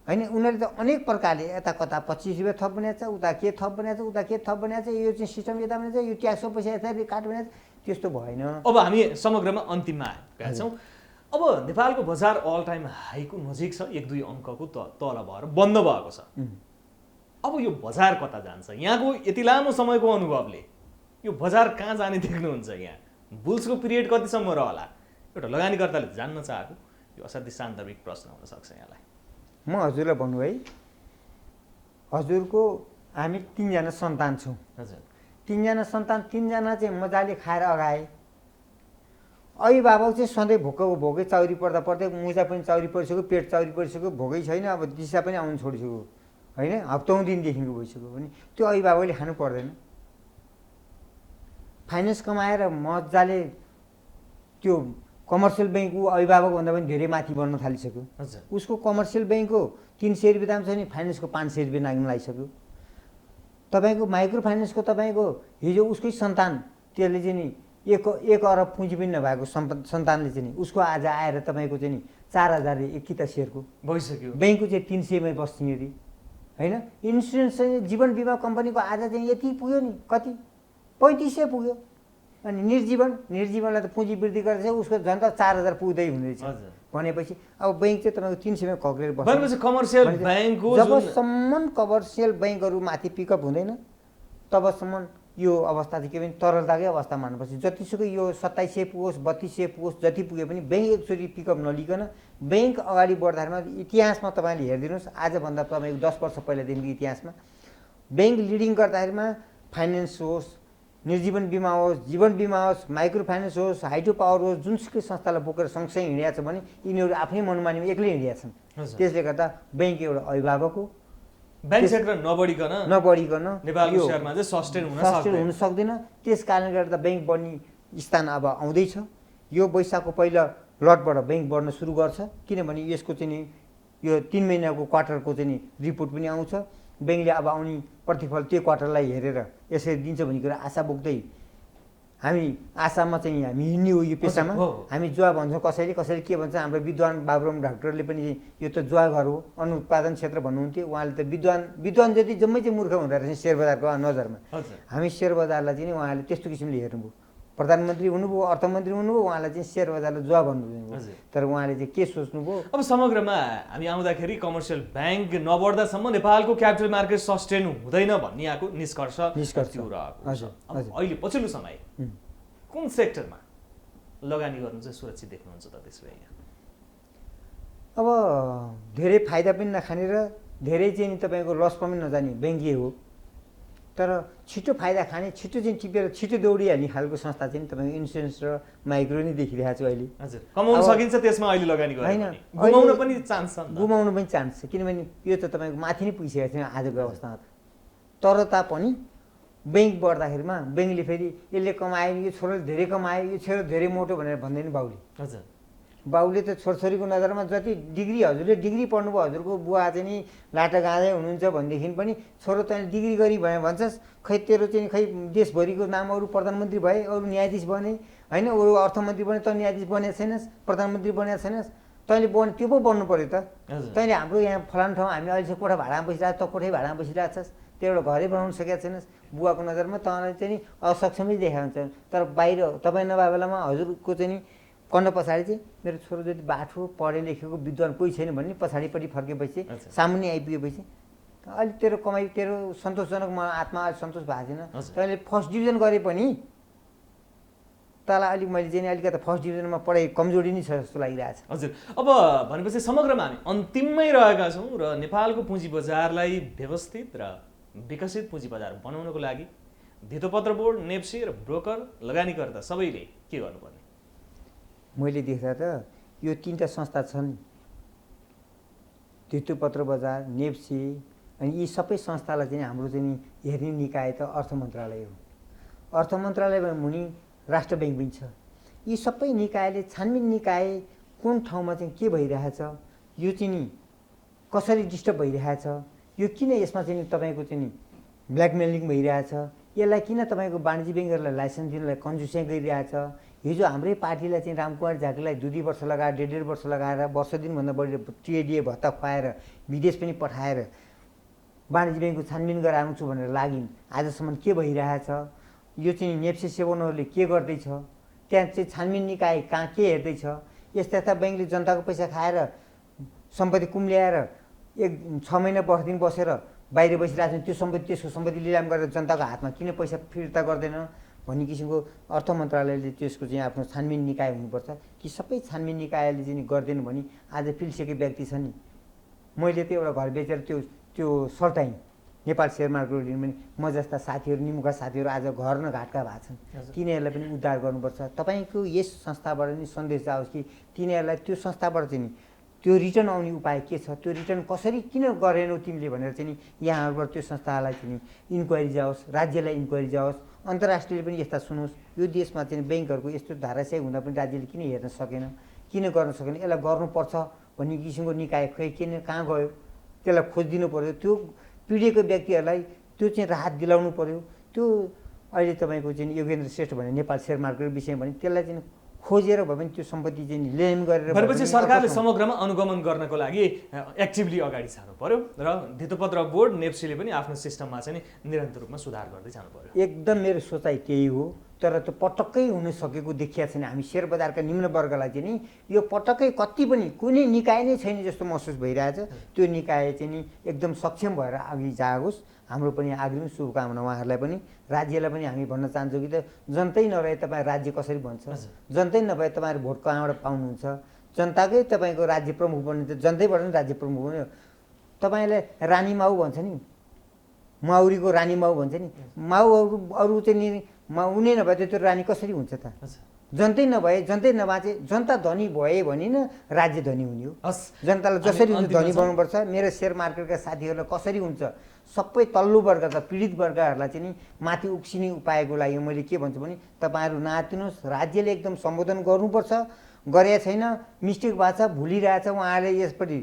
होइन। उनीहरूले त अनेक प्रकारले यता कता 25 रुपियाँ थप बनाएको छ, उता के थप बनाएको छ, उता के थप बनाएको छ, यो चाहिँ सिस्टम यता बनाएको छ, यो ट्याक्सको पैसा यता काट बनाएको छ। त्यस्तो भएन। अब हामी समग्रमा अन्तिममा आएका छौँ। अब नेपालको बजार अल टाइम हाईको नजिक छ, 1-2 अङ्कको तल भएर बन्द भएको छ। अब यो बजार कता जान्छ? यहाँको यति लामो समयको अनुभवले यो बजार कहाँ जाने देख्नुहुन्छ? यहाँ बुल्सको पिरियड कतिसम्म रहला? एउटा लगानीकर्ताले जान्न चाहेको यो असाध्यै सान्दर्भिक प्रश्न हुनसक्छ यहाँलाई। म हजुरलाई भन्नु है, हजुरको हामी 3 जना सन्तान छौँ। हजुर 3 जना सन्तान, 3 जना चाहिँ मजाले खाएर अगाए। अभिभावक चाहिँ सधैँ भोकै चाउरी पर्दा पर्दै मुजा पनि चाउरी परिसक्यो, पेट चाउरी परिसक्यो, भोकै छैन, अब दिशा पनि आउनु छोडिसक्यो होइन, हप्तौँ दिनदेखिको भइसक्यो भने त्यो अभिभावकले खानु पर्दैन। फाइनेन्स कमाएर मजाले त्यो कमर्सियल ब्याङ्क ऊ अभिभावकभन्दा पनि धेरै माथि बढ्न थालिसक्यो। उसको कमर्सियल ब्याङ्कको 300 रुपियाँ दाम छ भने फाइनेन्सको 500 रुपियाँ नाग्न लागिसक्यो। तपाईँको माइक्रो फाइनेन्सको तपाईँको हिजो उसकै सन्तान त्यसले चाहिँ नि 1 अरब पुँजी पनि नभएको सन्तानले चाहिँ नि उसको आज आएर तपाईँको चाहिँ नि 4,000 एक किता सेयरको भइसक्यो। ब्याङ्कको चाहिँ 300मै बस्ने अरे होइन। इन्सुरेन्स चाहिँ जीवन बिमा कम्पनीको आज चाहिँ यति पुग्यो नि, कति 3500 पुग्यो। अनि निर्जीवनलाई त पुँजी वृद्धि गरेर चाहिँ उसको झन् त 4,000 पुग्दै हुँदैछ भनेपछि अब ब्याङ्क चाहिँ तपाईँको 300मै कक्रेर बस्छ। कमर्सियल ब्याङ्कको जबसम्म कमर्सियल ब्याङ्कहरू माथि पिकअप हुँदैन तबसम्म यो अवस्था चाहिँ के भने तरलताकै अवस्था मान्नुपर्छ। जतिसुकै यो 2700 पुगोस् 3200 पुगोस् जति पुगे पनि ब्याङ्क एकचोटि पिकअप नलिकन ब्याङ्क अगाडि बढ्दाखेरिमा इतिहासमा तपाईँले हेरिदिनुहोस्, आजभन्दा तपाईँको 10 वर्ष पहिलादेखिको इतिहासमा ब्याङ्क लिडिङ गर्दाखेरिमा फाइनेन्स होस्, निर्जीवन बिमा होस्, जीवन बिमा होस्, माइक्रो फाइनेन्स होस्, हाइड्रो पावर होस्, जुनसुकै संस्थालाई बोकेर सँगसँगै हिँडिया छ भने यिनीहरू आफ्नै मनमानीमा एक्लै हिँडिया छन्। त्यसले गर्दा ब्याङ्क एउटा अभिभावक हो। ब्याङ्क सेक्टर नबढिकन नेपालको शेयरमा चाहिँ सस्टेन हुन सक्दैन। त्यस कारणले गर्दा ब्याङ्क बढ्ने स्थान अब आउँदैछ। यो वैशाखको पहिला लटबाट ब्याङ्क बढ्न सुरु गर्छ, किनभने यसको चाहिँ नि यो 3 महिनाको क्वार्टरको चाहिँ नि रिपोर्ट पनि आउँछ। ब्याङ्कले अब आउने प्रतिफल त्यो क्वार्टरलाई हेरेर यसरी दिन्छ भन्ने कुरा आशा बोक्दै हामी आशामा चाहिँ हामी हिँड्ने हो यो पेसामा। हामी जुवा भन्छौँ, कसैले के भन्छ, हाम्रो विद्वान बाबुराम डाक्टरले पनि यो त जुवा घर हो, अनुत्पादन क्षेत्र भन्नुहुन्थ्यो। उहाँले त विद्वान जति जम्मै चाहिँ मूर्ख हुँदो रहेछ सेयर बजारको नजरमा। हामी सेयर बजारलाई चाहिँ उहाँले त्यस्तो किसिमले हेर्नुभयो। प्रधानमन्त्री हुनुभयो, अर्थमन्त्री हुनुभयो, उहाँलाई चाहिँ सेयर बजारलाई जुवा भन्नुभयो। तर उहाँले चाहिँ के सोच्नुभयो? अब समग्रमा हामी आउँदाखेरि कमर्सियल ब्याङ्क नबढ्दासम्म नेपालको क्यापिटल मार्केट सस्टेन हुँदैन भन्ने आएको निष्कर्ष त्यो रहेको छ। अहिले पछिल्लो समय कुन सेक्टरमा लगानी गर्नु चाहिँ सुरक्षित देख्नुहुन्छ त? त्यसो भए अब धेरै फाइदा पनि नखाने र धेरै चाहिँ नि तपाईँको लस पनि नजाने ब्याङ्कै हो। तर छिटो फाइदा खाने, छिटो चाहिँ टिपेर छिटो दौडिहाल्ने खालको संस्था चाहिँ तपाईँको इन्सुरेन्स र माइक्रो नै देखिरहेको छु अहिले। हजुर, कमाउन सकिन्छ त्यसमा अहिले लगानी गरेर होइन, गुमाउन पनि चान्स छ। गुमाउनु पनि चान्स छ, किनभने यो त तपाईँको माथि नै पुगिसकेको छ आजको अवस्थामा। तर तापनि ब्याङ्क बढ्दाखेरिमा ब्याङ्कले फेरि यसले कमायो, यो छोराले धेरै कमायो, यो छोरा धेरै मोटो भनेर भन्दैन बाउले। हजुर, बाउले त छोरछोरीको नजरमा जति डिग्री हजुरले डिग्री पढ्नुभयो, हजुरको बुवा चाहिँ नि लाटा गाँदै हुनुहुन्छ भनेदेखि पनि छोरो तैँले डिग्री गरी भन्छस्, खै तेरो चाहिँ खै देशभरिको नाम अरू प्रधानमन्त्री भए, अरू न्यायाधीश बने होइन, अरू अर्थमन्त्री बने, त न्यायाधीश बनेको छैनस्, प्रधानमन्त्री बनेको छैनस्, तैँले बने त्यो पो बन्नु पऱ्यो त। तैँले हाम्रो यहाँ फलानु ठाउँ हामी अहिले चाहिँ कोठा भाडामा बसिरहेको, त कोठै भाडामा बसिरहेको छस्, त्यो एउटा घरै बनाउनु सकेको छैनस्। बुवाको नजरमा तँलाई चाहिँ नि असक्षमै देखाएको हुन्छ। तर बाहिर तपाईँ नभए बेलामा हजुरको चाहिँ नि कन्न पछाडि चाहिँ मेरो छोरो जति बाठो पढे लेखेको विद्वान कोही छैन भन्ने पछाडिपट्टि फर्केपछि सामुन्ने आइपुगेपछि अहिले तेरो कमाइ तेरो सन्तोषजनक म आत्मा सन्तोष भएको छैन। तैँले फर्स्ट डिभिजन गरे पनि तल अलिक मैले चाहिँ अलिकति फर्स्ट डिभिजनमा पढाइ कमजोरी नै छ जस्तो लागिरहेछ। हजुर, अब भनेपछि समग्रमा हामी अन्तिममै रहेका छौँ र नेपालको पुँजी बजारलाई व्यवस्थित र विकसित पुँजी बजार बनाउनको लागि धितोपत्र बोर्ड, नेप्सी र ब्रोकर लगानीकर्ता सबैले के गर्नुपर्ने? मैले देख्दा त यो 3टा संस्था छन्, धितोपत्र बजार, नेप्सी, अनि यी सबै संस्थालाई चाहिँ हाम्रो चाहिँ हेर्ने निकाय त अर्थ मन्त्रालय हो। अर्थ मन्त्रालयमा मुनि राष्ट्र ब्याङ्क पनि छ। यी सबै निकायले छानबिन निकाय कुन ठाउँमा चाहिँ के भइरहेछ, यो चाहिँ नि कसरी डिस्टर्ब भइरहेछ, यो किन यसमा चाहिँ तपाईँको चाहिँ ब्ल्याकमेलिङ भइरहेछ, यसलाई किन तपाईँको वाणिज्य ब्याङ्कहरूलाई लाइसेन्स दिनलाई कन्जुसिया गरिरहेछ। हिजो हाम्रै पार्टीलाई चाहिँ रामकुमार झाँक्रीलाई 2-2 वर्ष लगाएर 1.5 वर्ष लगाएर वर्ष दिनभन्दा बढी टिएडिए भत्ता खुवाएर विदेश पनि पठाएर वाणिज्य ब्याङ्कको छानबिन गराउँछु भनेर लागिन्। आजसम्म के भइरहेछ, यो चाहिँ नेप्सी सेवनहरूले के गर्दैछ, त्यहाँ चाहिँ छानबिन निकाय कहाँ के हेर्दैछ। यस्ता यस्ता ब्याङ्कले जनताको पैसा खाएर सम्पत्ति कुम्ल्याएर 6 महिना 10 दिन बसेर बाहिर बसिरहेको छ, त्यो सम्पत्ति त्यसको सम्पत्ति लिलाम गरेर जनताको हातमा किन पैसा फिर्ता गर्दैन भन्ने किसिमको अर्थ मन्त्रालयले त्यसको चाहिँ आफ्नो छानबिन निकाय हुनुपर्छ कि सबै छानबिन निकायले चाहिँ गर्दैन भने आज पिल्सेको व्यक्ति छ नि। मैले त एउटा घर बेचेर त्यो सर्टाएँ नेपाल सेयर मार्केट लिनु पनि म जस्ता साथीहरू, निमुखा साथीहरू आज घर न घाटका भएको छन्। तिनीहरूलाई पनि उद्धार गर्नुपर्छ। तपाईँको यस संस्थाबाट नि सन्देश जाओस् कि तिनीहरूलाई त्यो संस्थाबाट चाहिँ नि त्यो रिटर्न आउने उपाय के छ, त्यो रिटर्न कसरी किन गरेनौ तिमीले भनेर चाहिँ नि यहाँहरूबाट त्यो संस्थालाई चाहिँ इन्क्वायरी जाओस्, राज्यलाई इन्क्वायरी जाओस्, अन्तर्राष्ट्रियले पनि यस्ता सुनोस्। यो देशमा चाहिँ ब्याङ्कहरूको यस्तो धाराशय हुँदा पनि राज्यले किन हेर्न सकेन, किन गर्न सकेन, यसलाई गर्नुपर्छ भन्ने किसिमको निकाय खै किन कहाँ गयो, त्यसलाई खोजिदिनु पऱ्यो। त्यो पिडिएको व्यक्तिहरूलाई त्यो चाहिँ राहत दिलाउनु पऱ्यो। त्यो अहिले तपाईँको चाहिँ योगेन्द्र श्रेष्ठ भने नेपाल सेयर मार्केट विषय भने त्यसलाई चाहिँ खोजेर भए पनि त्यो सम्पत्ति चाहिँ लेन गरेर भनेपछि सरकारले समग्रमा अनुगमन गर्नको लागि एक्टिभली अगाडि जानु पर्यो र धितोपत्र बोर्ड, नेप्सीले पनि आफ्नो सिस्टममा चाहिँ निरन्तर रूपमा सुधार गर्दै जानु पर्यो। एकदम मेरो सोचाइ त्यही हो, तर त्यो पटक्कै हुन सकेको देखिया छैन। हामी सेयर बजारका निम्न वर्गलाई चाहिँ नि यो पटक्कै कति पनि कुनै निकाय नै छैन जस्तो महसुस भइरहेछ। त्यो निकाय चाहिँ नि एकदम सक्षम भएर अघि जाओस्। हाम्रो पनि अग्रिम शुभकामना उहाँहरूलाई पनि। राज्यलाई पनि हामी भन्न चाहन्छौँ कि त जनतै नभए तपाईँ राज्य कसरी भन्छ, जनतै नभए तपाईँहरू भोट कहाँबाट पाउनुहुन्छ, जनताकै तपाईँको राज्य प्रमुख बन्ने त जनतैबाट नि राज्य प्रमुख बन्यो। तपाईँले रानी माउ भन्छ नि, माउरीको रानी माउ भन्छ नि, माउहरू अरू चाहिँ नि उनी नभए त्यो रानी कसरी हुन्छ त? जनतै नभए, जनतै नबाँचे, जनता धनी भए भने न राज्य धनी हुने हो। जनतालाई जसरी हुन्छ धनी बनाउनुपर्छ। मेरो सेयर मार्केटका साथीहरूलाई कसरी हुन्छ, सबै तल्लो वर्ग त पीडित वर्गहरूलाई चाहिँ नि माथि उक्सिने उपायको लागि मैले के भन्छु भने तपाईँहरू नआत्तिनुहोस्, राज्यले एकदम सम्बोधन गर्नुपर्छ। गरेका छैन, मिस्टेक भएको छ, भुलिरहेछ, उहाँहरूले यसपट्टि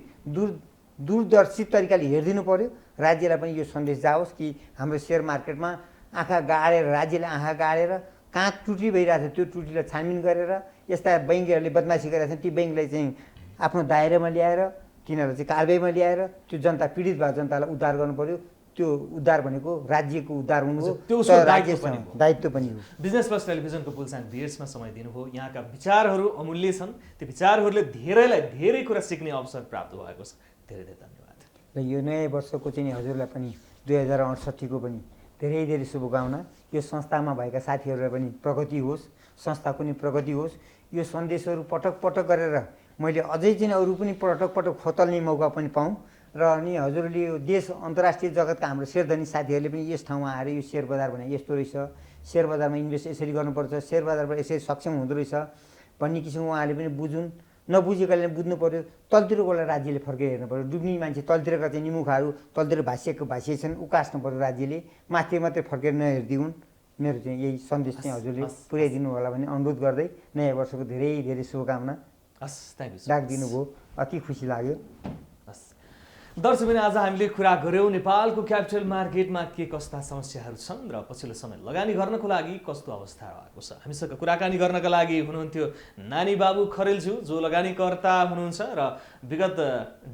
दूरदर्शी तरिकाले हेरिदिनु पऱ्यो। राज्यलाई पनि यो सन्देश जाओस् कि हाम्रो सेयर मार्केटमा आँखा गाडेर, राज्यले आँखा गाडेर कहाँ त्रुटि भइरहेछ त्यो त्रुटिलाई छानबिन गरेर यस्ता ब्याङ्कहरूले बदमासी गरेका छन् ती ब्याङ्कलाई चाहिँ आफ्नो दायरामा ल्याएर तिनीहरूलाई चाहिँ कारबाहीमा ल्याएर त्यो जनता पीडित भएको जनतालाई उद्धार गर्नु पर्यो। त्यो उद्धार भनेको राज्यको उद्धार हुनु हो, त्यो दायित्व पनि हो। बिजनेस प्लस टेलिभिजनको बुल्सान बियर्समा समय दिनुभयो। यहाँका विचारहरू अमूल्य छन्। त्यो विचारहरूले धेरैलाई धेरै कुरा सिक्ने अवसर प्राप्त भएको छ। धेरै धेरै धन्यवाद। र यो नयाँ वर्षको चाहिँ हजुरलाई पनि 2068 को पनि धेरै धेरै शुभकामना। यो संस्थामा भएका साथीहरूलाई पनि प्रगति होस्, संस्थाको नि प्रगति होस्। यो सन्देशहरू पटक पटक गरेर मैले अझै चाहिँ अरू पनि पटक पटक खोतल्ने मौका पनि पाऊँ र अनि हजुरले यो देश अन्तर्राष्ट्रिय जगतका हाम्रो शेयरधनी साथीहरूले पनि यस ठाउँमा आएर यो सेयर बजार भने यस्तो रहेछ, सेयर बजारमा इन्भेस्ट यसरी गर्नुपर्छ, सेयर बजारबाट यसरी सक्षम हुँदो रहेछ भन्ने किसिमको उहाँहरूले पनि बुझुन्। नबुझेकाले बुझ्नु पऱ्यो। तलतिरकोलाई राज्यले फर्केर हेर्नु पऱ्यो। डुब्ने मान्छे तलतिरका चाहिँ निमुखाहरू तलतिर भाषिएछन्, उकास्नु पऱ्यो राज्यले, माथि मात्रै फर्केर नहेरिदिउन्। मेरो चाहिँ यही सन्देश चाहिँ हजुरले पुर्याइदिनु होला भन्ने अनुरोध गर्दै नयाँ वर्षको धेरै धेरै शुभकामना राखिदिनु भयो। अति खुसी लाग्यो। दर्शकबिन आज हामीले कुरा गऱ्यौँ नेपालको क्यापिटल मार्केटमा के कस्ता समस्याहरू छन् र पछिल्लो समय लगानी गर्नको लागि कस्तो अवस्था रहेको छ। हामीसँग कुराकानी गर्नका लागि हुनुहुन्थ्यो नानी बाबु खरेलज्यू, जो लगानीकर्ता हुनुहुन्छ र विगत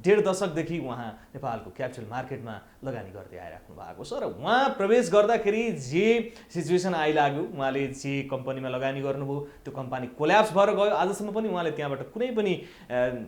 1.5 दशकदेखि उहाँ नेपालको क्यापिटल मार्केटमा लगानी गर्दै आइराख्नु भएको छ र उहाँ प्रवेश गर्दाखेरि जे सिचुएसन आइलाग्यो, उहाँले जे कम्पनीमा लगानी गर्नुभयो त्यो कम्पनी कोल्याप्स भएर गयो, आजसम्म पनि उहाँले त्यहाँबाट कुनै पनि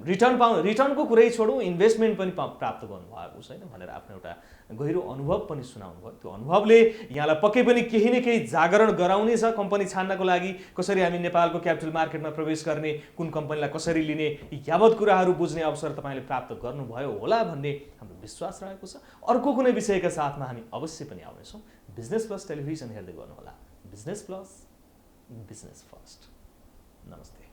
रिटर्नको कुरै छोडौँ इन्भेस्टमेन्ट पनि प्राप्त गर्नुभएको छैन भनेर आफ्नो एउटा गहिरो अनुभव पनि सुनाउनु भयो। त्यो अनुभवले यहाँलाई पक्कै पनि केही न केही जागरण गराउनेछ कम्पनी छान्नको लागि, कसरी हामी नेपालको क्यापिटल मार्केटमा प्रवेश गर्ने, कुन कम्पनीलाई कसरी लिने, यी यावत कुराहरू बुझ्ने अवसर तपाईँले प्राप्त गर्नुभयो होला भन्ने हाम्रो विश्वास रहेको छ। अर्को कुनै विषयका साथमा हामी अवश्य पनि आउनेछौँ। बिजनेस प्लस टेलिभिजन हेर्दै गर्नुहोला। Business plus, business first. नमस्ते।